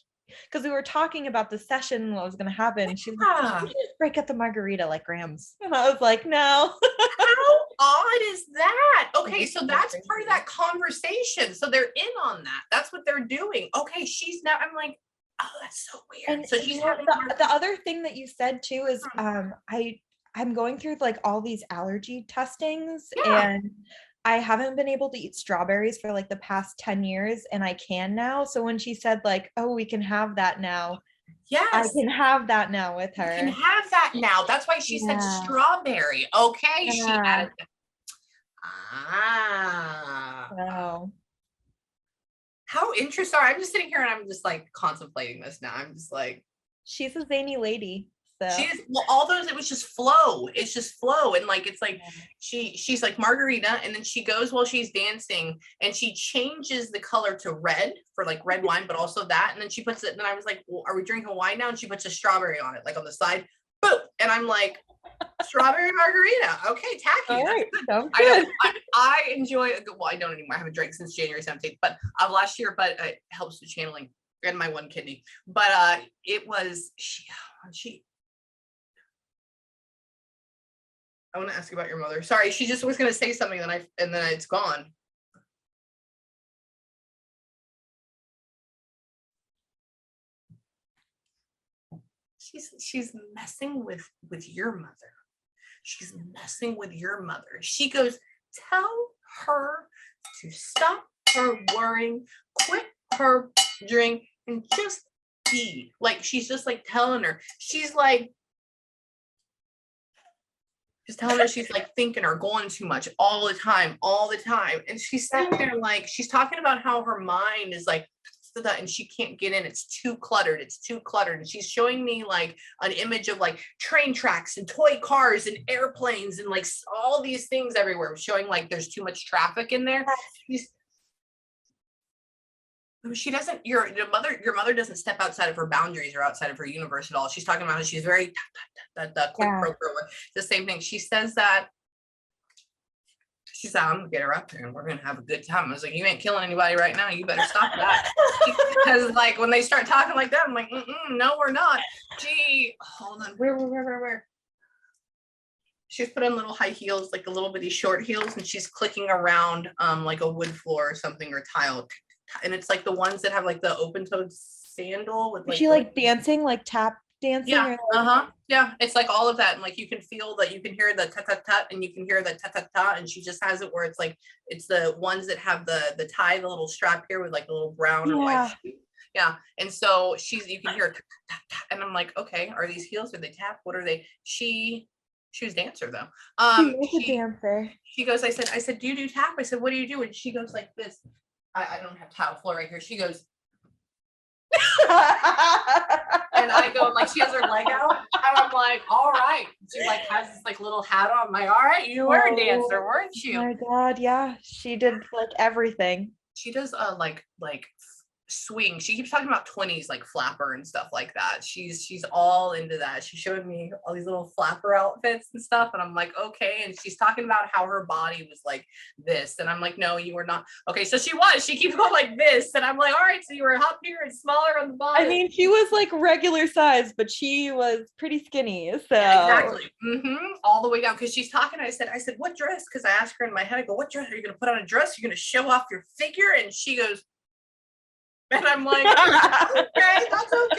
because we were talking about the session, what was going to happen. She's like, you just break up the margarita like Grams. And I was like, no. How odd is that? Okay, so that's part of that conversation. So they're in on that. That's what they're doing. Okay, she's now, I'm like, oh, that's so weird. And so she's having the other thing that you said too is I'm going through like all these allergy testings, and I haven't been able to eat strawberries for like the past 10 years, and I can now. So when she said like, oh, we can have that now. Yes. I can have that now with her. You can have that now. That's why she said strawberry. Okay. She added Oh. How interesting. I'm just sitting here and I'm just like contemplating this now. I'm just like, she's a zany lady. So she is, well, all those, it was just flow. It's just flow. And like, it's like, she's like Margarita. And then she goes while she's dancing and she changes the color to red for like red wine, but also that. And then she puts it, and then I was like, well, are we drinking wine now? And she puts a strawberry on it, like on the side. Boom. And I'm like, strawberry margarita. Okay. Tacky. All right. I enjoy, well, I don't anymore. I haven't drank since January 17th, but of last year, but it helps with channeling and my one kidney. But it was, she I want to ask you about your mother. Sorry, she just was going to say something, and then it's gone. She's messing with your mother. She's messing with your mother. She goes, tell her to stop her worrying, quit her drink, and just be. Like, she's just like telling her. She's like, just telling her she's like thinking or going too much all the time. And she's sitting there like, she's talking about how her mind is like, and she can't get in. It's too cluttered. And she's showing me like an image of like train tracks and toy cars and airplanes and like all these things everywhere, showing like there's too much traffic in there. She doesn't, your mother doesn't step outside of her boundaries or outside of her universe at all. She's talking about how she's very the quick broker. The same thing. She says that. She said, I'm gonna get her up there and we're gonna have a good time. I was like, you ain't killing anybody right now. You better stop that. Because like when they start talking like that, I'm like, no, we're not. Gee, hold on. Where? She's put on little high heels, like a little bitty short heels, and she's clicking around like a wood floor or something or tile. And it's like the ones that have like the open-toed sandal with like. Is she like dancing, like tap dancing? Yeah. Yeah. It's like all of that, and like you can feel that, you can hear the tut and you can hear the tut, and she just has it where it's like it's the ones that have the tie, the little strap here with like the little brown or white shoe. Yeah. And so you can hear tut, and I'm like, okay, are these heels? Are they tap? What are they? She was a dancer though. She's a dancer. She goes, I said, do you do tap? I said, what do you do? And she goes like this. I don't have tile floor right here. She goes, And I go, like, she has her leg out, and I'm like, all right. She like has this like little hat on. I'm like, all right, you were a dancer, weren't you? Oh my God, yeah. She did like everything. She does like swing. She keeps talking about 20s like flapper and stuff like that. She's all into that. She showed me all these little flapper outfits and stuff, and I'm like, okay. And she's talking about how her body was like this, and I'm like, no, you were not. Okay, so she keeps going like this, and I'm like, all right, so you were up here and smaller on the bottom. I mean, she was like regular size, but she was pretty skinny. So yeah, exactly. All the way down, because she's talking. I said, what dress? Because I asked her in my head, I go, what dress are you gonna put on? A dress? You're gonna show off your figure? And she goes, and I'm like, okay, that's fine.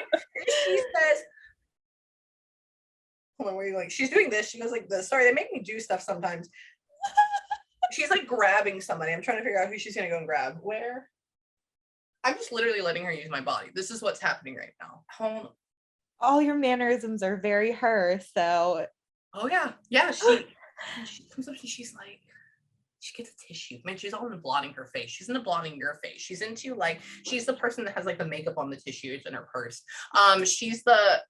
And she says, hold on, where are you going? She's doing this. She goes like this. Sorry, they make me do stuff sometimes. She's like grabbing somebody. I'm trying to figure out who she's gonna go and grab. Where? I'm just literally letting her use my body. This is what's happening right now. Hold on. All your mannerisms are very her. So oh yeah. She comes up and she's like, she gets a tissue. Man, she's all into blotting her face. She's into blotting your face. She's into like, she's the person that has like the makeup on the tissues in her purse. She's the,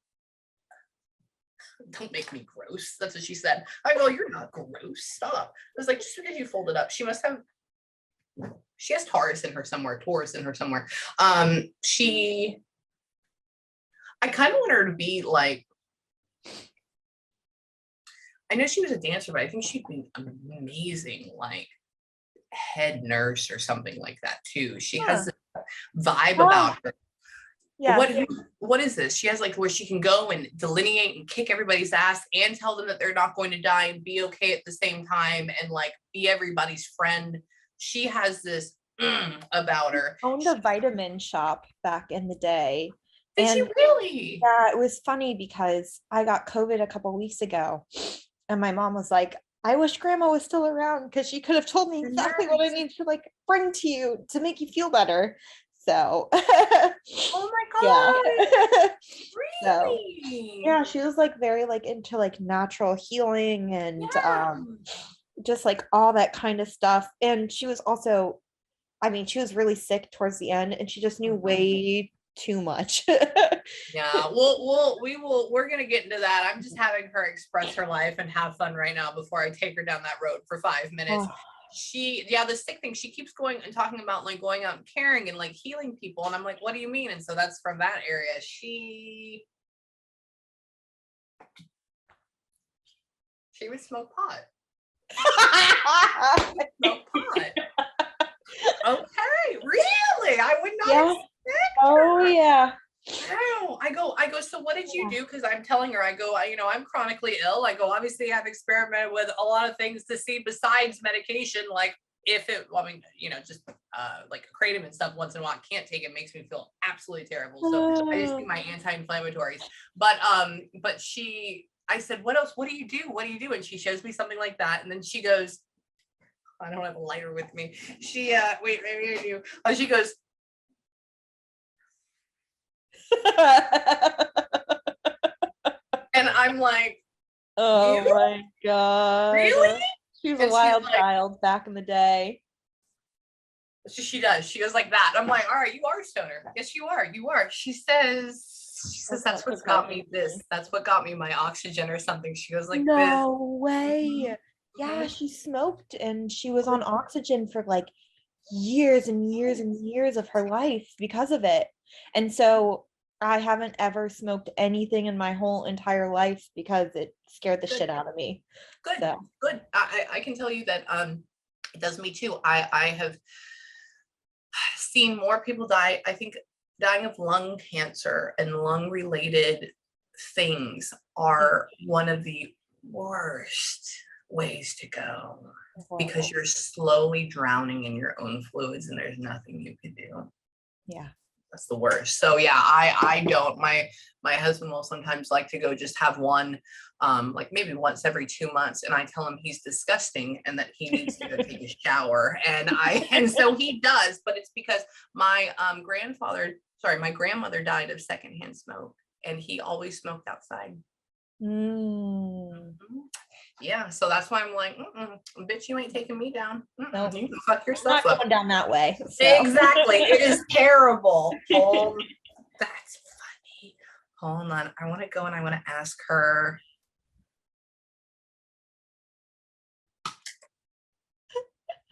don't make me gross. That's what she said. I go, you're not gross. Stop. It was like, just because you fold it up, she has Taurus in her somewhere. I kind of want her to be like, I know she was a dancer, but I think she'd be an amazing like head nurse or something like that too. She has a vibe about her. Yeah. What is this? She has like where she can go and delineate and kick everybody's ass and tell them that they're not going to die and be okay at the same time and like be everybody's friend. She has this about her. Owned a vitamin shop back in the day. Did she really? Yeah, it was funny because I got COVID a couple weeks ago, and my mom was like, I wish grandma was still around because she could have told me exactly what I need to like bring to you to make you feel better. So oh my God. Yeah. Really? So, yeah, she was like very like into like natural healing and just like all that kind of stuff. And she was also, I mean, she was really sick towards the end and she just knew way too much. Yeah, we're gonna get into that. I'm just having her express her life and have fun right now before I take her down that road for 5 minutes. The sick thing, she keeps going and talking about like going out and caring and like healing people, and I'm like, what do you mean? And so that's from that area. She would smoke pot. Smoke pot. Okay, really? I would not expect her. Yeah. I go, so what did you do? Because I'm telling her, I go, I'm chronically ill. I go, obviously I've experimented with a lot of things to see besides medication, like just like kratom and stuff once in a while. I can't take it, makes me feel absolutely terrible. So I just do my anti-inflammatories. But I said, what else? What do you do? What do you do? And she shows me something like that. And then she goes, I don't have a lighter with me. She wait, maybe I do. Oh, she goes, and I'm like, oh my God. Really? She was a wild child back in the day. She does. She goes like that. I'm like, all right, you are a stoner. Yes, you are. You are. She says that's what got me this. That's what got me my oxygen or something. She goes like, no way. Yeah, she smoked and she was on oxygen for like years and years and years of her life because of it. And so I haven't ever smoked anything in my whole entire life because it scared the shit out of me. Good. I can tell you that it does me too. I have seen more people die. I think dying of lung cancer and lung related things are one of the worst ways to go because you're slowly drowning in your own fluids and there's nothing you can do. Yeah. That's the worst. So yeah, I don't. My husband will sometimes like to go just have one, like maybe once every 2 months, and I tell him he's disgusting and that he needs to go take a shower, and so he does. But it's because my grandmother died of secondhand smoke, and he always smoked outside. Yeah, so that's why I'm like, bitch, you ain't taking me down. Nope. You can fuck I'm yourself not up. going down that way. So. Exactly. It is terrible. That's funny. Hold on. I want to go and I want to ask her.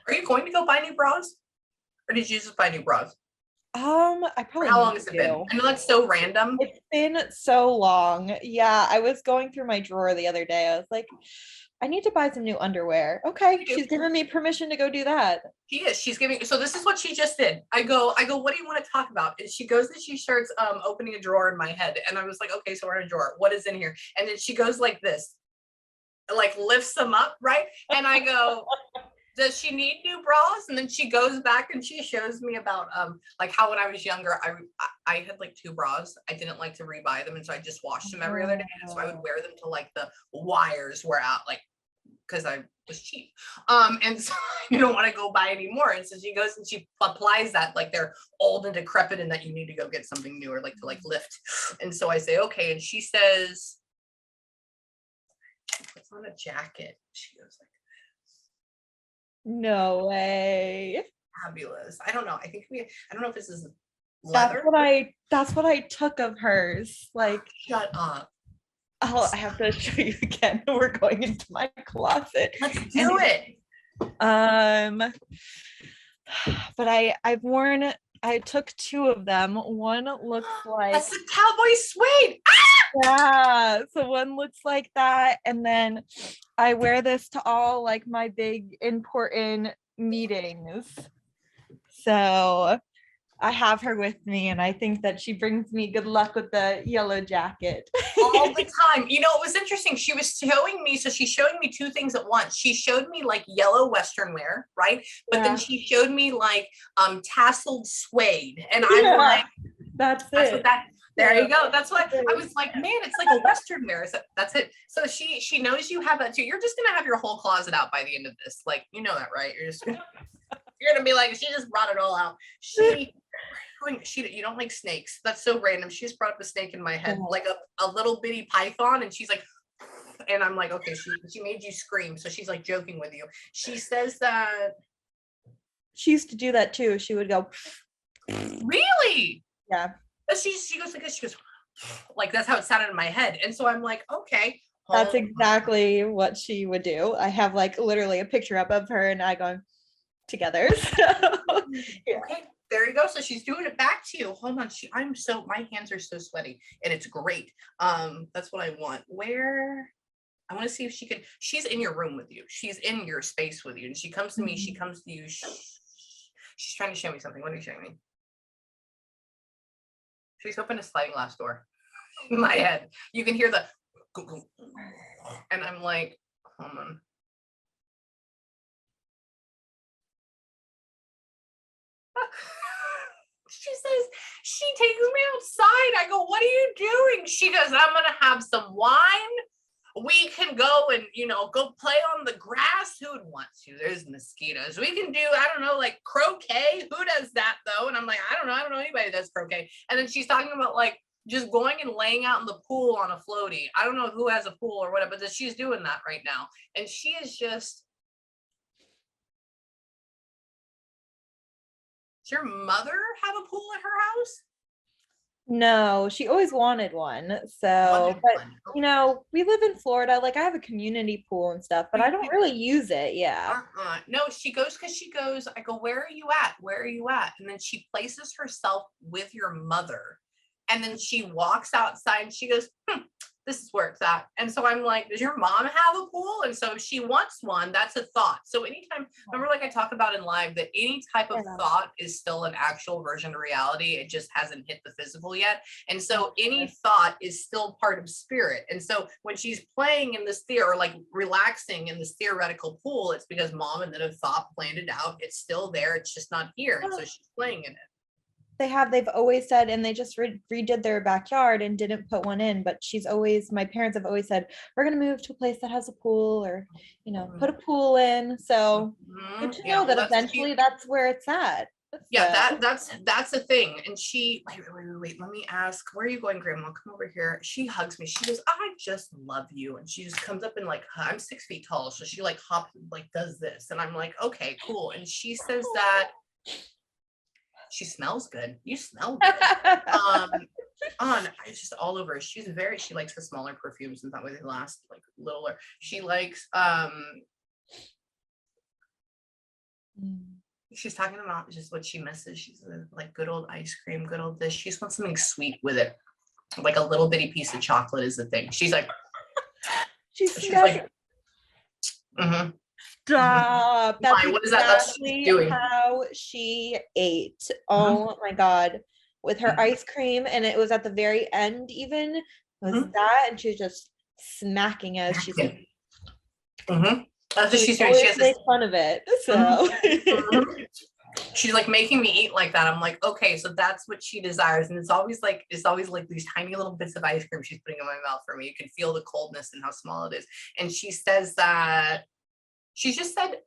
Are you going to go buy new bras? Or did you just buy new bras? I probably How long need has it to. been? I know that's so random. It's been so long. Yeah, I was going through my drawer the other day. I was like, I need to buy some new underwear. Okay, she's giving me permission to go do that. She is. She's giving. So this is what she just did. I go. What do you want to talk about? And she goes and she starts opening a drawer in my head, and I was like, okay, so we're in a drawer. What is in here? And then she goes like this, like lifts them up, right? And I go, does she need new bras? And then she goes back and she shows me about like how when I was younger, I had like 2 bras. I didn't like to rebuy them, and so I just washed them every other day. And so I would wear them till like the wires were out, like because I was cheap. And so you don't want to go buy any more. And so she goes and she applies that like they're old and decrepit and that you need to go get something new or like to like lift. And so I say, okay. And she says, it's on a jacket. She goes like, no way. fabulous. I don't know. I don't know if this is leather. That's what I took of hers. Like, shut up. Oh, I have to show you again. We're going into my closet. Let's do it. But I took 2 of them. One looks like that's the cowboy suede. Yeah, so one looks like that, and then I wear this to all like my big important meetings. So I have her with me, and I think that she brings me good luck with the yellow jacket. All the time. You know, it was interesting. She was showing me, so she's showing me 2 things at once. She showed me like yellow Western wear, right? But then she showed me like tasseled suede. And I'm like, that's it. There you go. That's what I was like, man, it's like a Western wear. So that's it. So she knows you have that too. You're just gonna have your whole closet out by the end of this. Like, you know that, right? You're gonna be like, she just brought it all out. You don't like snakes. That's so random. She just brought up a snake in my head, like a little bitty python, and she's like, and I'm like, okay, she made you scream, so she's like joking with you. She says that she used to do that too. She would go, really? Yeah. She goes like this. She goes like that's how it sounded in my head, and so I'm like, okay. That's exactly what she would do. I have like literally a picture up of her and I going together. So, yeah. Okay. There you go. So she's doing it back to you. Hold on. My hands are so sweaty and it's great. That's what I want. I want to see if she's in your room with you. She's in your space with you. And she comes to me, she comes to you. She's trying to show me something. What are you showing me? She's opened a sliding glass door in my head. You can hear the, and I'm like, hold on. She says, she takes me outside. I go, what are you doing? She goes, I'm going to have some wine. We can go and, go play on the grass. Who would want to? There's mosquitoes. We can do, I don't know, like croquet. Who does that though? And I'm like, I don't know anybody that does croquet. And then she's talking about like just going and laying out in the pool on a floaty. I don't know who has a pool or whatever, but she's doing that right now. And she is just, does your mother have a pool at her house? No, she always wanted one. So, but we live in Florida. Like I have a community pool and stuff, but I don't really use it. Yeah. No, she goes, I go, where are you at? Where are you at? And then she places herself with your mother. And then she walks outside and she goes, this is where it's at. And so I'm like, does your mom have a pool? And so if she wants one, that's a thought. So anytime, remember like I talk about in live that any type of thought is still an actual version of reality. It just hasn't hit the physical yet. And so any thought is still part of spirit. And so when she's playing in this or like relaxing in this theoretical pool, it's because mom and then a thought planned it out. It's still there. It's just not here. And so she's playing in it. They've always said, and they just redid their backyard and didn't put one in, but my parents have always said, we're going to move to a place that has a pool or, put a pool in. So good to know that eventually that's where it's at. Yeah, that's a thing. And she wait, let me ask, where are you going, Grandma? Come over here. She hugs me. She goes, I just love you. And she just comes up and like, I'm 6 feet tall. So she like hops, like does this. And I'm like, okay, cool. And she says that she smells good. You smell good. It's just all over. She likes the smaller perfumes, and that way they last like littler. She likes she's talking about just what she misses. She's like good old ice cream, good old this. She just wants something sweet with it. Like a little bitty piece of chocolate is the thing. She's like, she's like, stop. That's what is that? That's exactly how she ate. Oh my God. With her ice cream, and it was at the very end even, was that, and she was just smacking us. She's like, that's what she's doing. She has make fun of it. So she's like making me eat like that. I'm like, okay, so that's what she desires. And it's always like these tiny little bits of ice cream she's putting in my mouth for me. You can feel the coldness and how small it is. And she says that she just said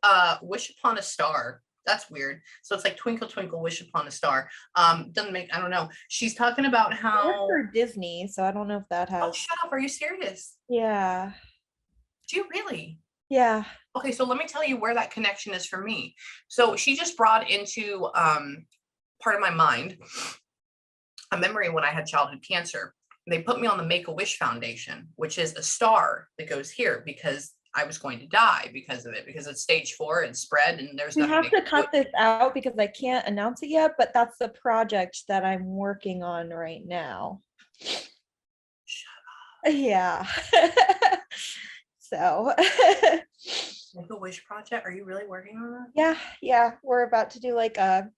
wish upon a star. That's weird. So it's like twinkle twinkle wish upon a star. Doesn't make, I don't know. She's talking about how for Disney, so I don't know if that has. Oh, shut up. Are you serious? Yeah. Do you really? Yeah. Okay, so let me tell you where that connection is for me. So she just brought into part of my mind a memory when I had childhood cancer. They put me on the Make-A-Wish Foundation, which is a star that goes here because I was going to die because of it, because it's stage 4 and spread, and there's nothing. We have to cut this out because I can't announce it yet, but that's the project that I'm working on right now. Shut up. Yeah. So Make-A-Wish project, are you really working on that? Yeah, we're about to do like a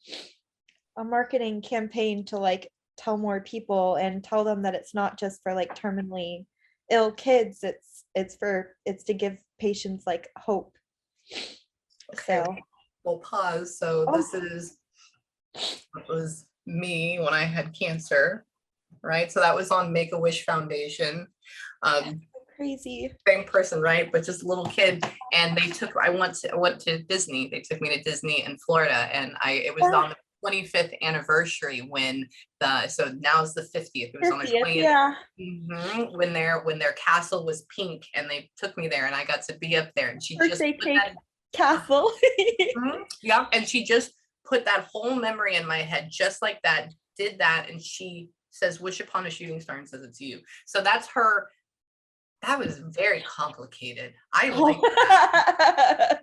marketing campaign to like tell more people and tell them that it's not just for like terminally ill kids, it's to give patients like hope. Okay, so we'll pause. So this is what was me when I had cancer, right? So that was on Make-A-Wish Foundation. Crazy. Same person, right? But just a little kid. And I went to Disney. They took me to Disney in Florida, and it was on the 25th anniversary so now's the 50th. It was 50th, on the 20th. Yeah. When their castle was pink, and they took me there, and I got to be up there, and she just put that castle. Yeah, and she just put that whole memory in my head, just like that, did that, and she says, wish upon a shooting star, and says it's you. So that's her. That was very complicated. I like that.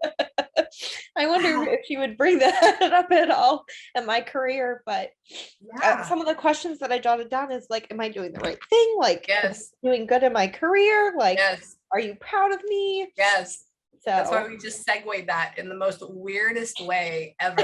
I wonder if she would bring that up at all in my career, but some of the questions that I jotted down is like, am I doing the right thing? Like, yes, doing good in my career? Like, yes, are you proud of me? Yes. So that's why we just segued that in the most weirdest way ever.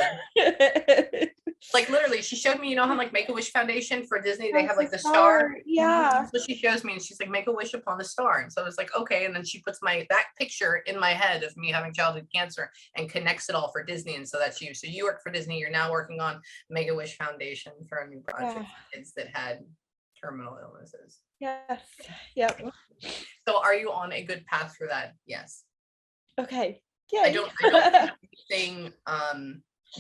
Like literally, she showed me, you know how like Make-A-Wish Foundation for Disney, they have like the star. Yeah. So she shows me, and she's like, make a wish upon the star. And so I was like, okay. And then she puts that picture in my head of me having childhood cancer and connects it all for Disney. And so that's you. So you work for Disney. You're now working on Make-A-Wish Foundation for a new project for kids that had terminal illnesses. Yes. Yep. So are you on a good path for that? Yes. Okay. Yeah. I don't think anything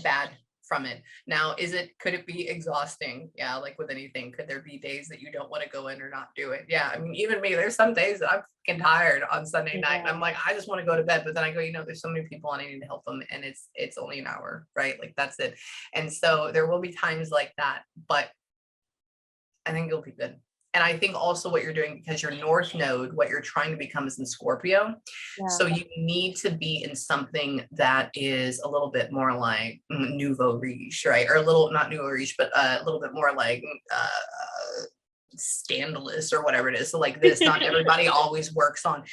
bad from it. Now, could it be exhausting? Yeah, like with anything, could there be days that you don't want to go in or not do it? Yeah, I mean, even me, there's some days that I'm fucking tired on Sunday night, and I'm like, I just want to go to bed, but then I go, there's so many people and I need to help them, and it's only an hour, right? Like that's it. And so there will be times like that, but I think it'll be good. And I think also what you're doing, because your North Node, what you're trying to become is in Scorpio. Yeah. So you need to be in something that is a little bit more like nouveau riche, right? Or not nouveau riche, but a little bit more like scandalous or whatever it is. So like this, not everybody always works on,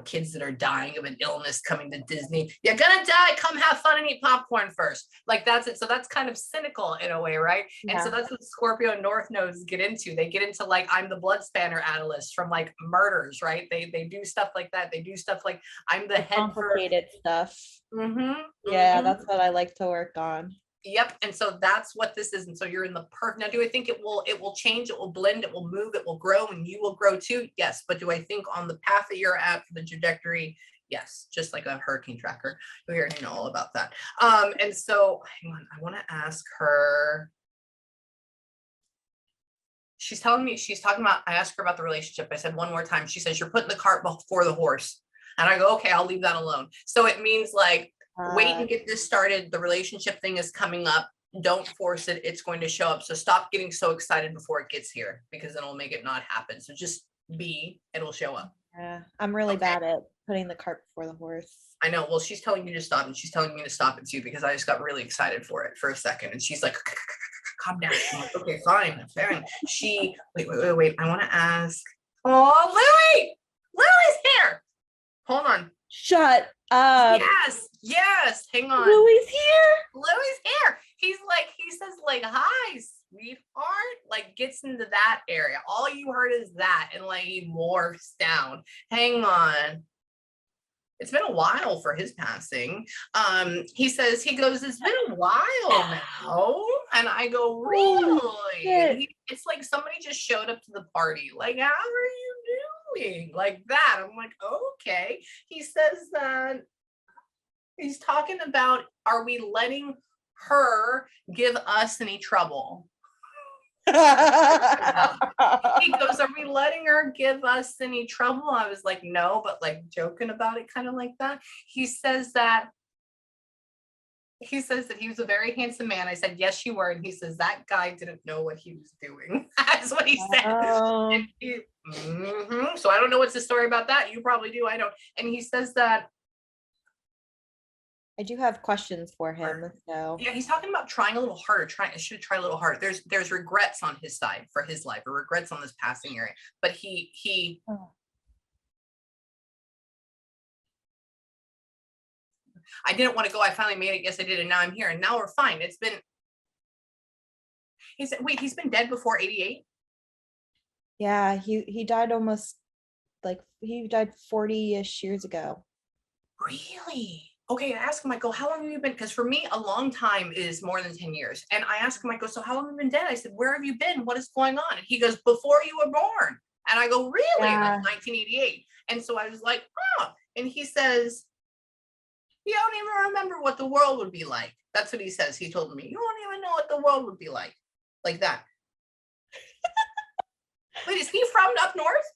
kids that are dying of an illness coming to Disney. You're gonna die, come have fun and eat popcorn first. Like that's it. So that's kind of cynical in a way, right? Yeah. And so that's what Scorpio North Nodes get into. They get into like, I'm the blood spanner analyst from like murders, right? They do stuff like that. They do stuff like I'm the head complicated stuff. Yeah, that's what I like to work on. Yep. And so that's what this is. And so you're in the perfect. Now, do I think it will change, it will blend, it will move, it will grow, and you will grow too? Yes. But do I think on the path that you're at for the trajectory, Yes, just like a hurricane tracker. We already know all about that. And so hang on, I want to ask her. She's telling me, she's talking about, I asked her about the relationship. I said one more time. She says, you're putting the cart before the horse. And I go, okay, I'll leave that alone. So it means like, wait and get this started. The relationship thing is coming up. Don't force it. It's going to show up. So stop getting so excited before it gets here, because then it'll make it not happen. So just be, it'll show up. Yeah, I'm really bad at putting the cart before the horse. I know. Well, she's telling you to stop, and she's telling me to stop it too, because I just got really excited for it for a second. And she's like, calm down. I'm like, okay, fine. She, wait. I want to ask. Oh, Lily's here. Hold on. Shut up. Yes. Hang on. Louie's here. He says like, hi, sweetheart. Like gets into that area. All you heard is that, and like he morphs down. Hang on. It's been a while for his passing. He goes, it's been a while now. And I go, really? It's like somebody just showed up to the party. Like, how are you doing? Like that. I'm like, okay. He says that he's talking about, are we letting her give us any trouble? He goes, are we letting her give us any trouble? I was like, no, but like joking about it, kind of like that. He says that he was a very handsome man. I said, yes, you were. And he says that guy didn't know what he was doing. That's what he said. So I don't know what's the story about that. You probably do. I don't. And he says that I do have questions for him. So yeah, he's talking about trying a little harder. I should try a little harder. There's regrets on his side for his life, or regrets on this passing area. But he I didn't want to go. I finally made it. Yes, I did. And now I'm here. And now we're fine. He said, wait, he's been dead before 88? Yeah, he died almost like he died 40-ish years ago. Really? Okay, I asked him, I go, how long have you been? Because for me, a long time is more than 10 years. And I asked him, I go, so how long have you been dead? I said, where have you been? What is going on? And he goes, before you were born. And I go, really? Yeah. Like 1988. And so I was like, huh. And he says, you don't even remember what the world would be like. That's what he says. He told me, you don't even know what the world would be like. Like that. Wait, is he from up north?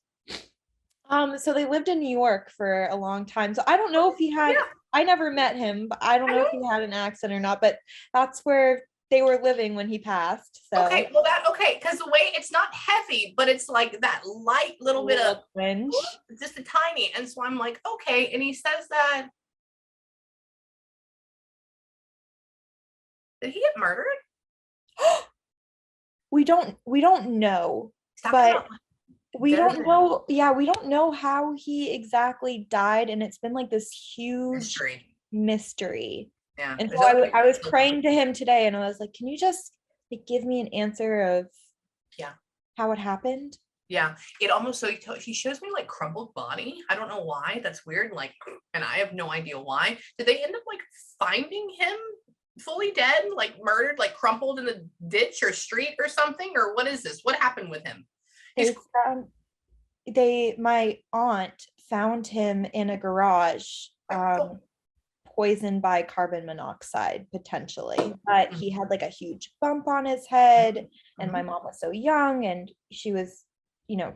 So they lived in New York for a long time. So I don't know if he had, I never met him, but I don't know if he had an accent or not, but that's where they were living when he passed. So okay, well because the way it's not heavy, but it's like that light little bit of cringe, just a tiny. And so I'm like, okay. And he says that, did he get murdered? we don't know, but we don't know. Yeah, we don't know how he exactly died, and it's been like this huge mystery. Yeah. And so I was praying to him today, and I was like, can you just like give me an answer of how it happened? Yeah, it almost, so he shows me like crumbled body. I don't know why. That's weird. Like, and I have no idea why. Did they end up like finding him fully dead, like murdered, like crumpled in the ditch or street or something? Or what is this? What happened with him? My aunt found him in a garage, poisoned by carbon monoxide potentially, but he had like a huge bump on his head, and my mom was so young, and she was,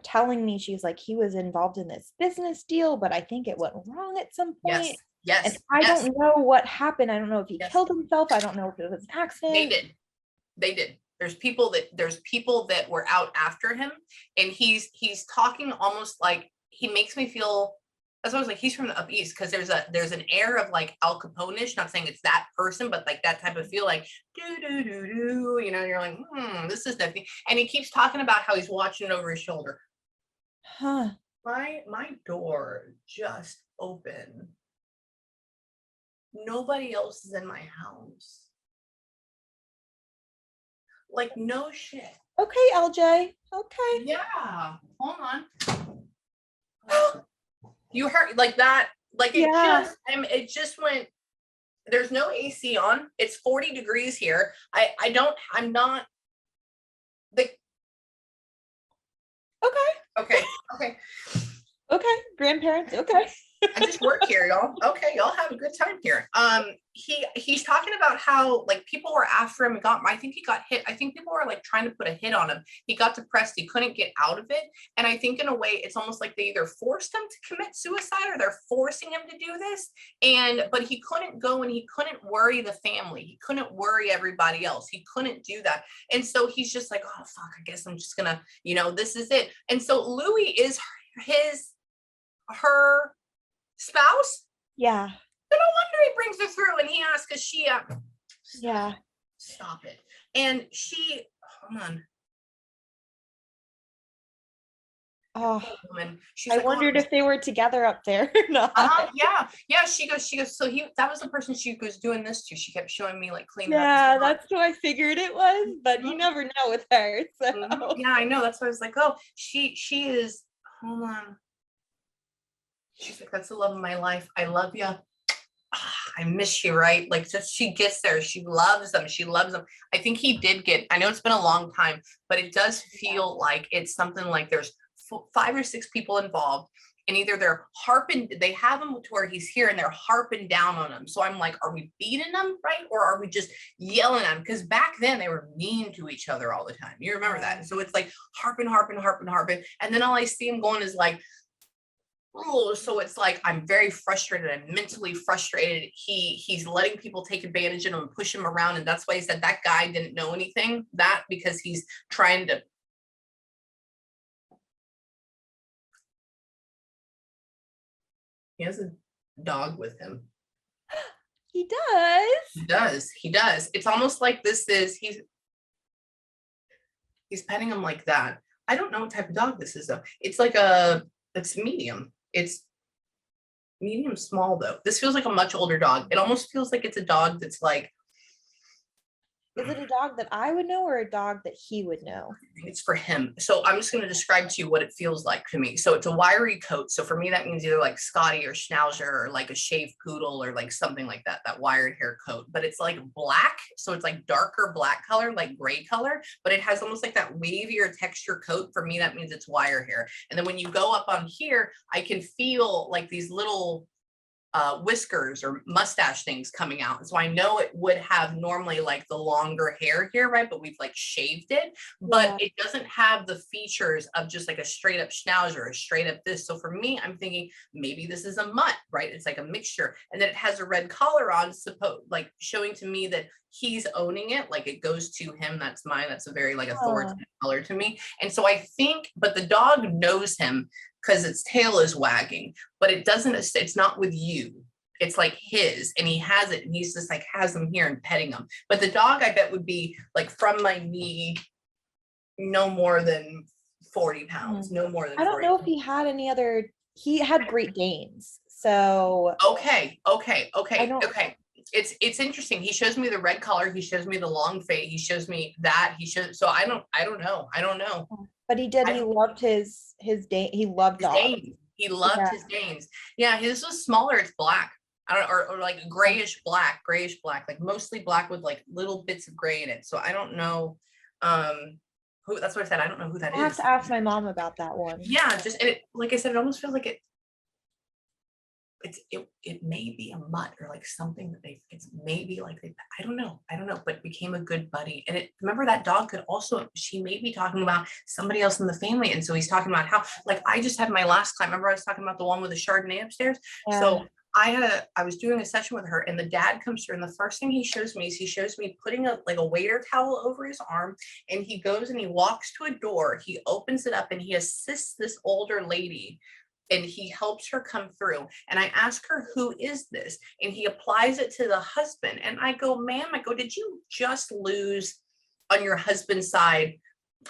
telling me, she's like, he was involved in this business deal, but I think it went wrong at some point. Yes. And I don't know what happened. I don't know if he killed himself. I don't know if it was an accident. They did. There's people that were out after him, and he's talking almost like, he makes me feel, that's why I was like, he's from the up east, because there's an air of like Al Capone-ish, not saying it's that person, but like that type of feel, like do, you're like, this is nothing. And he keeps talking about how he's watching it over his shoulder. My door just opened. Nobody else is in my house. Like, no shit. Okay, LJ. Okay. Yeah. Hold on. You heard like that? Like it just went. There's no AC on. It's 40 degrees here. I'm not. Okay. Okay. Grandparents. Okay. I just work here, y'all. Okay, y'all have a good time here. He's talking about how like people were after him and I think he got hit. I think people were like trying to put a hit on him. He got depressed, he couldn't get out of it. And I think in a way it's almost like they either forced him to commit suicide or they're forcing him to do this. But he couldn't go and he couldn't worry the family. He couldn't worry everybody else. He couldn't do that. And so he's just like, oh fuck, I guess I'm just gonna, this is it. And so Louis is her spouse. Yeah. So no wonder he brings her through and he asks, because she yeah. Stop it. And she, hold on. Oh, she's I wondered if they were together up there or not. Yeah. She goes. So that was the person she was doing this to. She kept showing me like cleaning up. Yeah, that's who I figured it was, but you never know with her. So. Yeah, I know. That's why I was like, oh, she is. Hold on. She's like, that's the love of my life. I love you. I miss you, right? Like, just she gets there. She loves them. I think he did I know it's been a long time, but it does feel like it's something like there's 5 or 6 people involved, and either they have him to where he's here and they're harping down on him. So I'm like, are we beating them, right? Or are we just yelling at him? Because back then they were mean to each other all the time. You remember that? And so it's like harping. And then all I see him going is like, oh, so it's like, I'm very frustrated. I'm mentally frustrated. He's letting people take advantage of him and push him around. And that's why he said that guy didn't know anything, because he's trying to. He has a dog with him. He does. He does. It's almost like he's petting him like that. I don't know what type of dog this is though. It's like it's medium. It's medium small though. This feels like a much older dog. It almost feels like it's a dog that's like. Is it a dog that I would know or a dog that he would know? It's for him. So I'm just going to describe to you what it feels like to me. So it's a wiry coat. So for me, that means either like Scotty or Schnauzer or like a shaved poodle or like something like that wired hair coat. But it's like black. So it's like darker black color, like gray color, but it has almost like that wavier texture coat. For me, that means it's wire hair. And then when you go up on here, I can feel like these little whiskers or mustache things coming out. So I know it would have normally like the longer hair here, right? But we've like shaved it, but it doesn't have the features of just like a straight up schnauzer, a straight up this. So for me, I'm thinking maybe this is a mutt, right? It's like a mixture. And then it has a red collar on, like showing to me that he's owning it, like it goes to him. That's mine. That's a very like authoritative color to me. And so I think, but the dog knows him because its tail is wagging, but it's not with you. It's like his, and he has it, and he's just like has them here and petting them. But the dog, I bet, would be like from my knee, no more than 40 pounds, no more than 40 I don't know if he had any other, he had Great Danes. So. Okay. It's interesting. He shows me the red color. He shows me the long fade. He shows me that. So I don't know. But he did. He loved his Dane. He loved dogs. He loved his Danes. Yeah, his was smaller. It's black. I don't, or like grayish black, like mostly black with like little bits of gray in it. So I don't know. Who? That's what I said. I don't know who that is. I have to ask my mom about that one. Yeah, and it, like I said, it almost feels like it may be a mutt or like something that it's maybe like I don't know, but became a good buddy. And remember that dog could also, she may be talking about somebody else in the family. And so he's talking about how, like, I just had my last client. Remember I was talking about the one with the Chardonnay upstairs? Yeah. So I was doing a session with her, and the dad comes through, and the first thing he shows me putting a waiter towel over his arm, and he goes and he walks to a door, he opens it up, and he assists this older lady, and he helps her come through. And I ask her, who is this? And he applies it to the husband. And I go, ma'am, did you just lose on your husband's side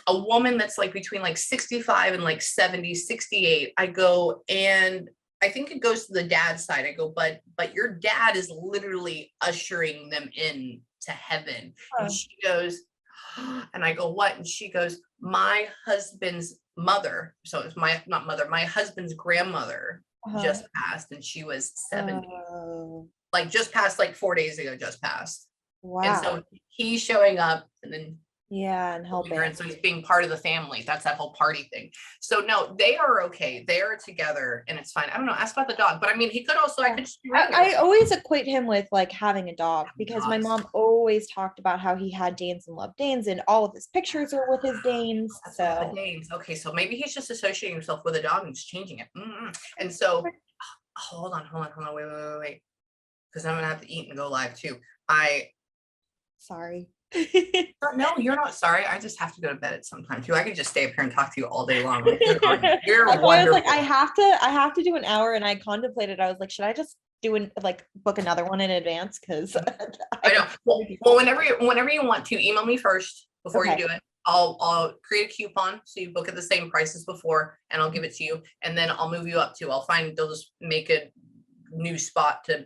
a woman that's like between like 65 and like 70, 68? I go, and I think it goes to the dad's side. I go, but your dad is literally ushering them in to heaven. Oh. And she goes, and I go, what? And she goes, my husband's mother. So it's my husband's grandmother just passed, and she was 70. Like just passed, like 4 days ago, just passed. Wow. And so he's showing up, and then Yeah, and helping. And so he's being part of the family. That's that whole party thing. So no, they are okay. They are together and it's fine. I don't know. Ask about the dog, but I mean, he could also, I could just I always equate him with like having a dog because my mom always talked about how he had Danes and loved Danes and all of his pictures are with his Danes. So the Danes. Okay, so maybe he's just associating himself with a dog and just changing it. And so hold on, wait. Because I'm gonna have to eat and go live too. Sorry. No, you're not sorry. I just have to go to bed at some time too. I could just stay up here and talk to you all day long. You're wonderful. I was like, I have to do an hour, and I contemplated. I was like, should I just book another one in advance? Because I know. Well, whenever you want to, email me first before you do it. I'll create a coupon so you book at the same price as before, and I'll give it to you, and then I'll move you up to. They'll just make a new spot to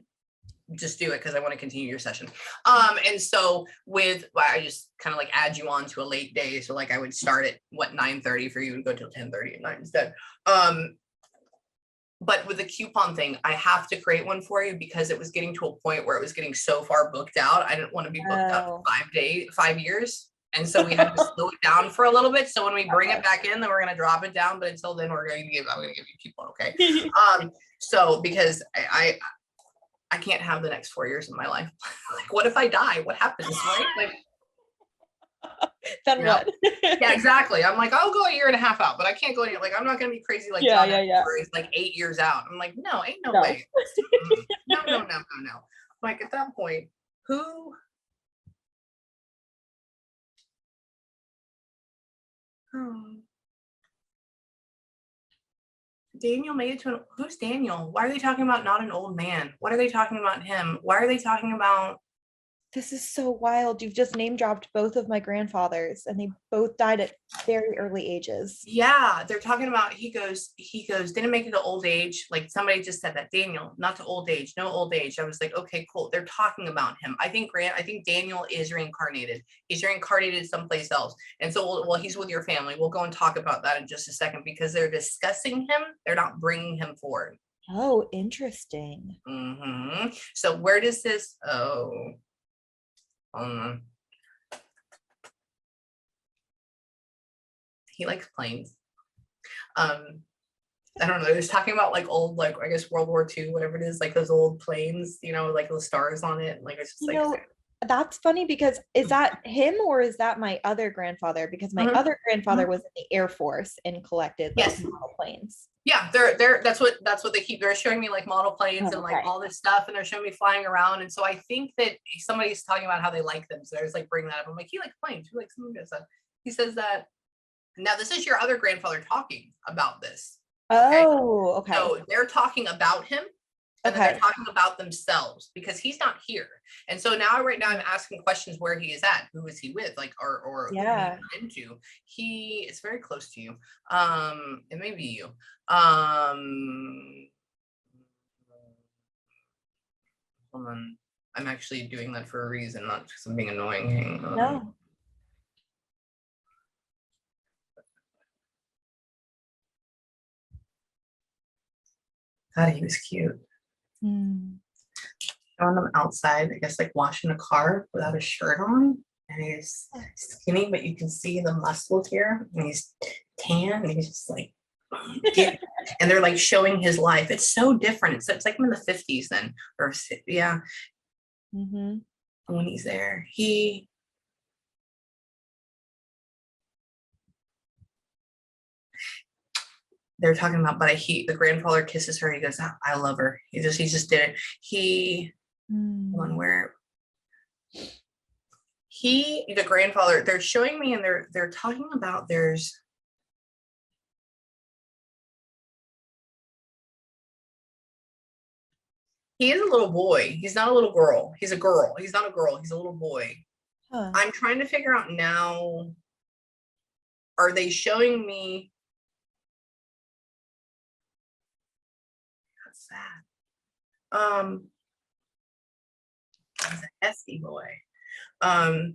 just do it because I want to continue your session. And so I just kind of like add you on to a late day. So like I would start at 9:30 for you and go till 10:30 at night instead. But with the coupon thing, I have to create one for you because it was getting to a point where it was getting so far booked out. I didn't want to be booked out for 5 years. And so we had to slow it down for a little bit. So when we bring it back in, then we're going to drop it down. But until then, I'm going to give you coupon. Okay. So because I can't have the next 4 years of my life. Like, what if I die? What happens, right? Like, then what? Yeah, exactly. I'm like, I'll go a year and a half out, but I can't go any. Like, I'm not gonna be crazy like John where he's like 8 years out. I'm like, no, ain't no way. No. Like at that point, who? Daniel made it to who's Daniel? Why are they talking about not an old man? What are they talking about him? Why are they talking about? This is so wild. You've just name dropped both of my grandfathers and they both died at very early ages. Yeah, they're talking about he goes, didn't make it to old age. Like somebody just said that, Daniel, not to old age, no old age. I was like, okay, cool. They're talking about him. I think Daniel is reincarnated. He's reincarnated someplace else. And so he's with your family. We'll go and talk about that in just a second because they're discussing him. They're not bringing him forward. Oh, interesting. So where does this, he likes planes. I don't know. He was talking about like old, like I guess World War II, whatever it is, like those old planes, like those stars on it. Like it's just that's funny because is that him or is that my other grandfather? Because my other grandfather was in the Air Force and collected model planes. Yeah, that's what they're showing me, like model planes and like all this stuff, and they're showing me flying around. And so I think that somebody's talking about how they like them. So there's like bring that up. I'm like, he likes planes. He likes some good stuff. He says that. Now this is your other grandfather talking about this. Oh, okay. So they're talking about him. And then they're talking about themselves because he's not here. And so right now I'm asking questions where he is at. Who is he with? Like, or who into? It's very close to you. It may be you. Hold on. I'm actually doing that for a reason, not because I'm being annoying. No. God, he was cute. Showing him outside, I guess like washing a car without a shirt on, and he's skinny, but you can see the muscles here, and he's tan, and he's just like, and they're like showing his life. It's so different. It's like I'm in the 50s then, or yeah. When he's there, they're talking about, but the grandfather kisses her. He goes, I love her. He just did it. The grandfather, they're showing me, and they're talking about he is a little boy. He's not a little girl. He's a girl. He's not a girl. He's a little boy. I'm trying to figure out now, are they showing me? That's sad. He's a hefty boy. I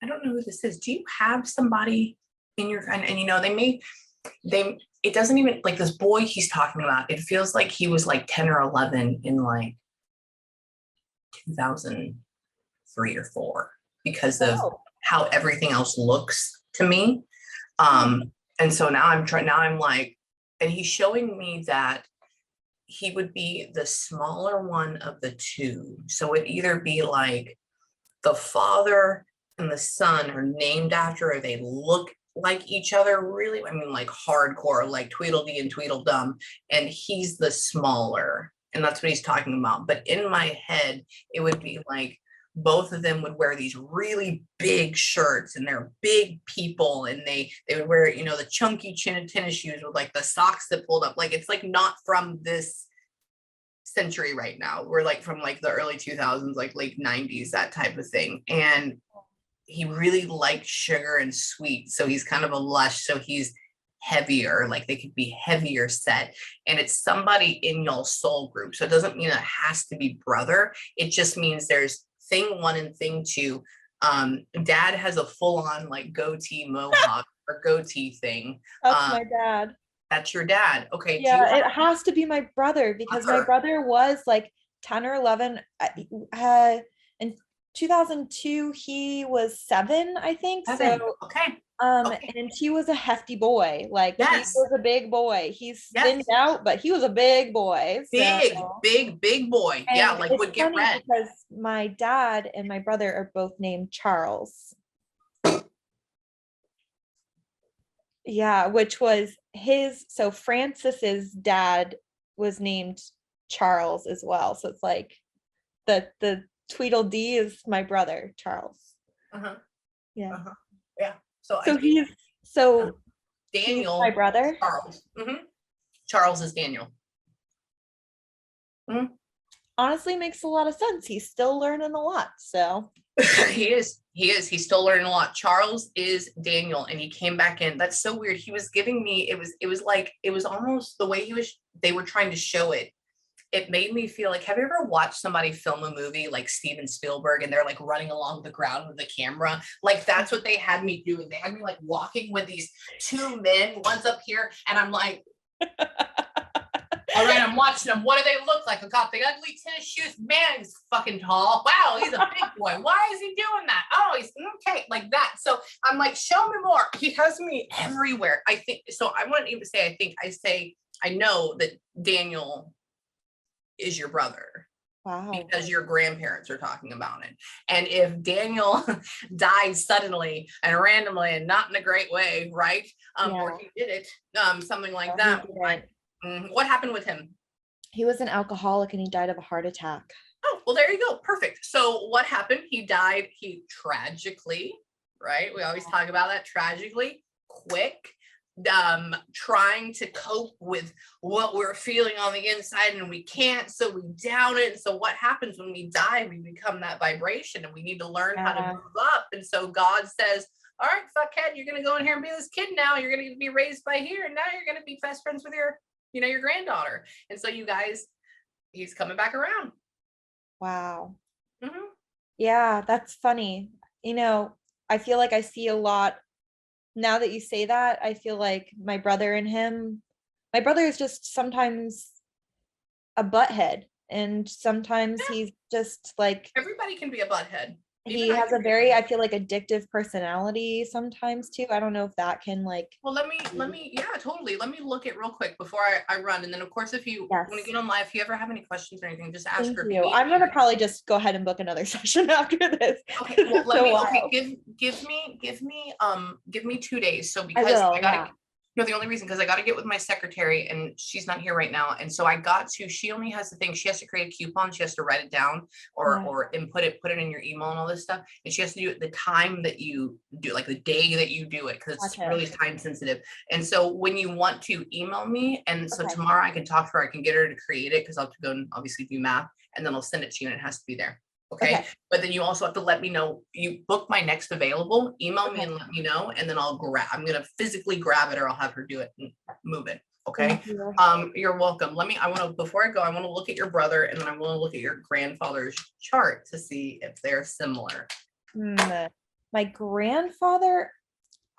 don't know who this is. Do you have somebody in your, and it doesn't even, like this boy he's talking about, it feels like he was like 10 or 11 in like 2003 or 4. because of Oh. how everything else looks to me. And so now I'm like, and he's showing me that he would be the smaller one of the two. So it'd either be like the father and the son are named after, or they look like each other really. I mean, like hardcore, like Tweedledee and Tweedledum, and he's the smaller. And that's what he's talking about. But in my head, it would be like both of them would wear these really big shirts, and they're big people, and they would wear, you know, the chunky tennis shoes with like the socks that pulled up. Like it's like not from this century right now. We're like from like the early 2000s, like late 90s, that type of thing. And he really likes sugar and sweet. So he's kind of a lush. So he's heavier, like they could be heavier set. And it's somebody in y'all's soul group. So it doesn't mean it has to be brother. It just means there's thing one and thing two. Dad has a full-on like goatee mohawk or goatee thing. That's my dad. That's your dad. Okay. Yeah, it has to be my brother, because my brother was like 10 or 11. In 2002, he was 7, I think. Seven. So, okay. And he was a hefty boy. Like yes. he was a big boy. He's thinned out, but he was a big boy. Big boy. And yeah, like would get red. Because my dad and my brother are both named Charles. Yeah, which was his. So Francis's dad was named Charles as well. So it's like the Tweedledee is my brother, Charles. Yeah. Yeah. So he's Daniel, he's my brother. Charles. Charles is Daniel. Honestly, makes a lot of sense. He's still learning a lot. So he is. He's still learning a lot. Charles is Daniel, and he came back in. That's so weird. He was giving me. It was almost the way they were trying to show it. It made me feel like, have you ever watched somebody film a movie like Steven Spielberg and they're like running along the ground with the camera? Like that's what they had me doing. They had me like walking with these two men, one's up here, and I'm like, all right, I'm watching them. What do they look like? I got the ugly tennis shoes. Man, he's fucking tall. Wow, he's a big boy. Why is he doing that? Oh, he's okay, like that. So I'm like, show me more. He has me everywhere. I think so. I wouldn't even say I know that Daniel is your brother. Wow. Because your grandparents are talking about it. And if Daniel died suddenly and randomly and not in a great way, right? Or he did it, something like that. What happened with him? He was an alcoholic and he died of a heart attack. Oh, well, there you go. Perfect. So what happened? He died, tragically, right? We always talk about that, tragically, quick. Trying to cope with what we're feeling on the inside, and we can't, so we down it. And so what happens when we die? We become that vibration, and we need to learn how to move up. And so God says, all right, fuckhead, you're gonna go in here and be this kid now. You're gonna be raised by here, and now you're gonna be best friends with your granddaughter. And so you guys, he's coming back around. Wow. Yeah, that's funny. I feel like I see a lot. Now that you say that, I feel like my brother is just sometimes a butthead, and sometimes he's just like, everybody can be a butthead. He has a very, I feel like, addictive personality sometimes too. I don't know if that can like. Well, let me, yeah, totally. Let me look it real quick before I run. And then of course, if you want to get on live, if you ever have any questions or anything, just ask her. I'm going to probably just go ahead and book another session after this. Okay. Well, give me 2 days. So because I gotta, the only reason, because I got to get with my secretary and she's not here right now. And so she only has the thing, she has to create a coupon. She has to write it down or input it, put it in your email and all this stuff. And she has to do it the time that you do, like the day that you do it, because it's really time sensitive. And so when you want to email me, and so tomorrow I can talk to her, I can get her to create it, because I'll have to go and obviously do math, and then I'll send it to you and it has to be there. Okay. But then you also have to let me know, you book my next available, email me and let me know, and then I'm going to physically grab it, or I'll have her do it and move it. Okay. You're welcome. Before I go, I want to look at your brother, and then I want to look at your grandfather's chart to see if they're similar. My grandfather,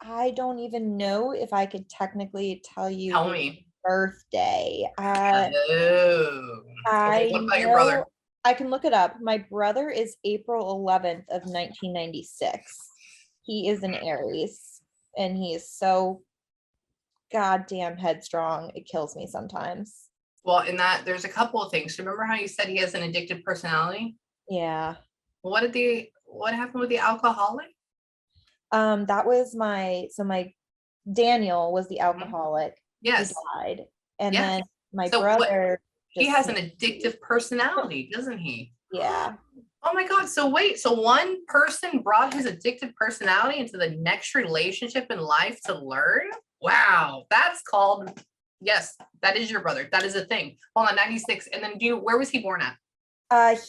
I don't even know if I could technically tell you. Tell me. Birthday. What about your brother? I can look it up. My brother is April 11th of 1996. He is an Aries, and he is so goddamn headstrong. It kills me sometimes. Well, in that, there's a couple of things. Remember how you said he has an addictive personality? Yeah. What happened with the alcoholic? That was my Daniel was the Mhm. alcoholic. Yes. He died. And Yes. then my So brother he just has an addictive personality, doesn't he? yeah. Oh my God. So wait, so one person brought his addictive personality into the next relationship in life to learn? Wow. That's called, yes, that is your brother. That is a thing. Hold on, 96. And then where was he born at?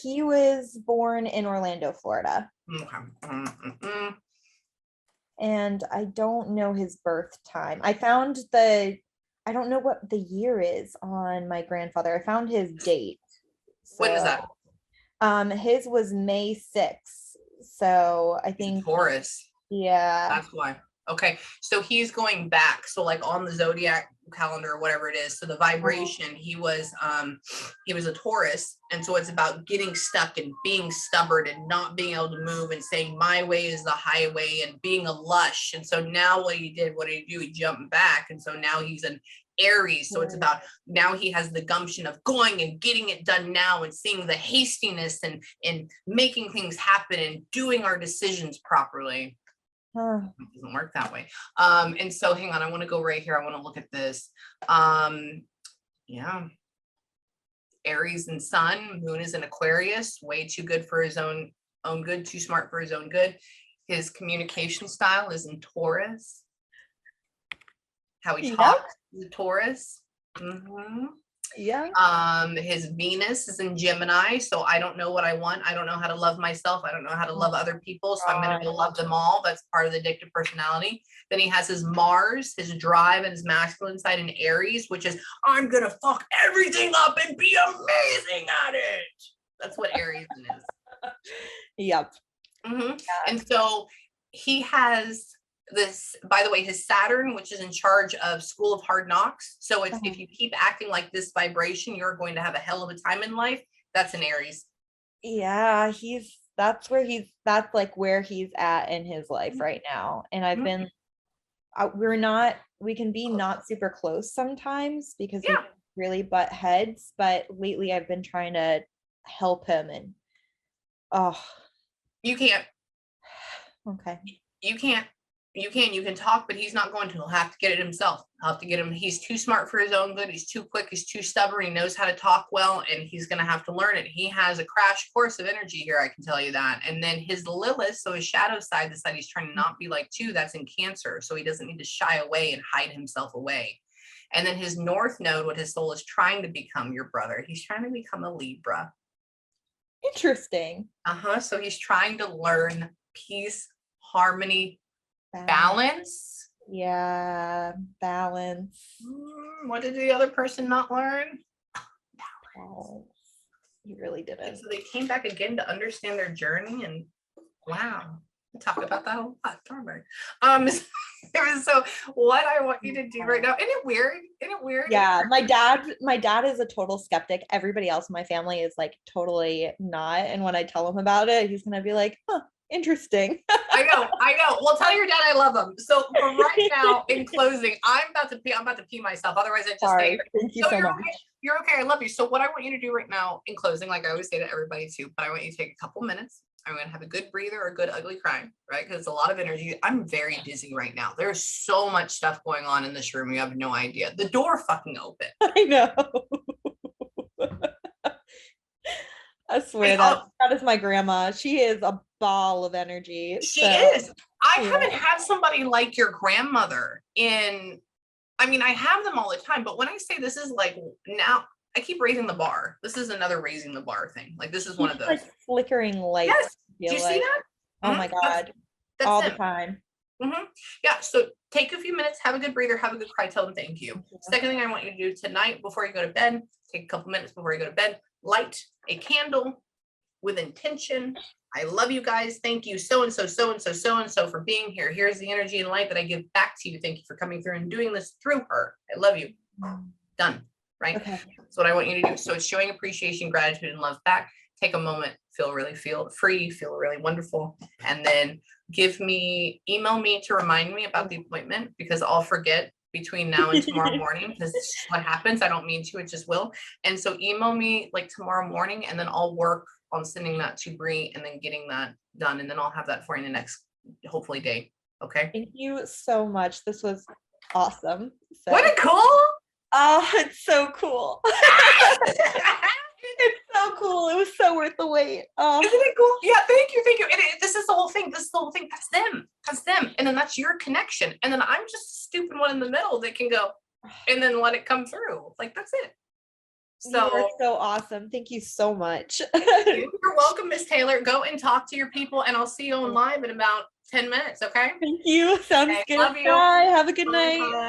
He was born in Orlando, Florida. Okay. Mm-mm-mm. And I don't know his birth time. I don't know what the year is on my grandfather. I found his date. When is So his was May 6th. So I He's a think Taurus. yeah. That's why. Okay. So he's going back. So like on the zodiac calendar or whatever it is. So the vibration, he was a Taurus. And so it's about getting stuck and being stubborn and not being able to move and saying my way is the highway and being a lush. And so now what he do? He jumped back. And so now he's an Aries. So it's about now he has the gumption of going and getting it done now and seeing the hastiness and making things happen and doing our decisions properly. It doesn't work that way. And so hang on, I want to go right here. I want to look at this. Yeah. Aries and Sun, Moon is in Aquarius, way too good for his own good, too smart for his own good. His communication style is in Taurus. How he talks is a Taurus. Mm-hmm. Yeah. His Venus is in Gemini, so I don't know what I want. I don't know how to love myself. I don't know how to love other people, so I'm going to go love them all. That's part of the addictive personality. Then he has his Mars, his drive, and his masculine side in Aries, which is I'm going to fuck everything up and be amazing at it. That's what Aries is. Yep. Mm-hmm. And so he has this, by the way, his Saturn, which is in charge of School of Hard Knocks. So it's if you keep acting like this vibration, you're going to have a hell of a time in life. That's an Aries. Yeah, that's like where he's at in his life right now. And I've been we can be not super close sometimes because we really butt heads, but lately I've been trying to help him and you can't. Okay. You can talk, but he's not going to. He'll have to get it himself. I'll have to get him. He's too smart for his own good. He's too quick. He's too stubborn. He knows how to talk well, and he's going to have to learn it. He has a crash course of energy here, I can tell you that. And then his Lilith, so his shadow side, the side he's trying to not be like too, that's in Cancer. So he doesn't need to shy away and hide himself away. And then his North node, what his soul is trying to become, your brother, he's trying to become a Libra. Interesting. So he's trying to learn peace, harmony, balance. Yeah, balance. What did the other person not learn? Balance. You really didn't. And so they came back again to understand their journey, and wow, we talk about that a lot, don't we? So what I want you to do right now, isn't it weird? Yeah, my dad is a total skeptic. Everybody else in my family is like totally not. And when I tell him about it, he's gonna be like, huh, interesting. I know. Well, tell your dad I love him. So for right now, in closing, I'm about to pee myself. Otherwise, I just Sorry. Thank you so much. Okay. You're okay. I love you. So what I want you to do right now, in closing, like I always say to everybody too, but I want you to take a couple minutes. I'm going to have a good breather or a good ugly cry, right? Because it's a lot of energy. I'm very dizzy right now. There's so much stuff going on in this room. You have no idea. The door fucking open. I know. I swear that is my grandma. She is a ball of energy. She is. I haven't had somebody like your grandmother I have them all the time, but when I say this is like now, I keep raising the bar. This is another raising the bar thing. Like this is one of those. Like flickering lights. Yes. Do you see that? Oh my God. That's all the time. Yeah. So take a few minutes, have a good breather, have a good cry, tell them thank you. Second thing I want you to do tonight before you go to bed, take a couple minutes before you go to bed, light a candle with intention. I love you guys. Thank you so-and-so for being here. Here's the energy and light that I give back to you. Thank you for coming through and doing this through her. I love you. Done. Right? Okay. That's what I want you to do. So it's showing appreciation, gratitude, and love back. take a moment, feel free, feel really wonderful. And then email me to remind me about the appointment, because I'll forget between now and tomorrow morning, because it's just what happens. I don't mean to, it just will. And so email me like tomorrow morning, and then I'll work on sending that to Bree and then getting that done. And then I'll have that for you in the next, hopefully, day. Okay. Thank you so much. This was awesome. So. What a cool. Oh, it's so cool. It's so cool. It was so worth the wait. Oh. Isn't it cool? Yeah, thank you. This is the whole thing. That's them. And then that's your connection. And then I'm just a stupid one in the middle that can go and then let it come through. Like, that's it. So you're so awesome. Thank you so much. You're welcome, Miss Taylor. Go and talk to your people, and I'll see you on live in about 10 minutes. Okay. Thank you. Sounds good. Love you. Bye. Have a good Bye. night. Bye.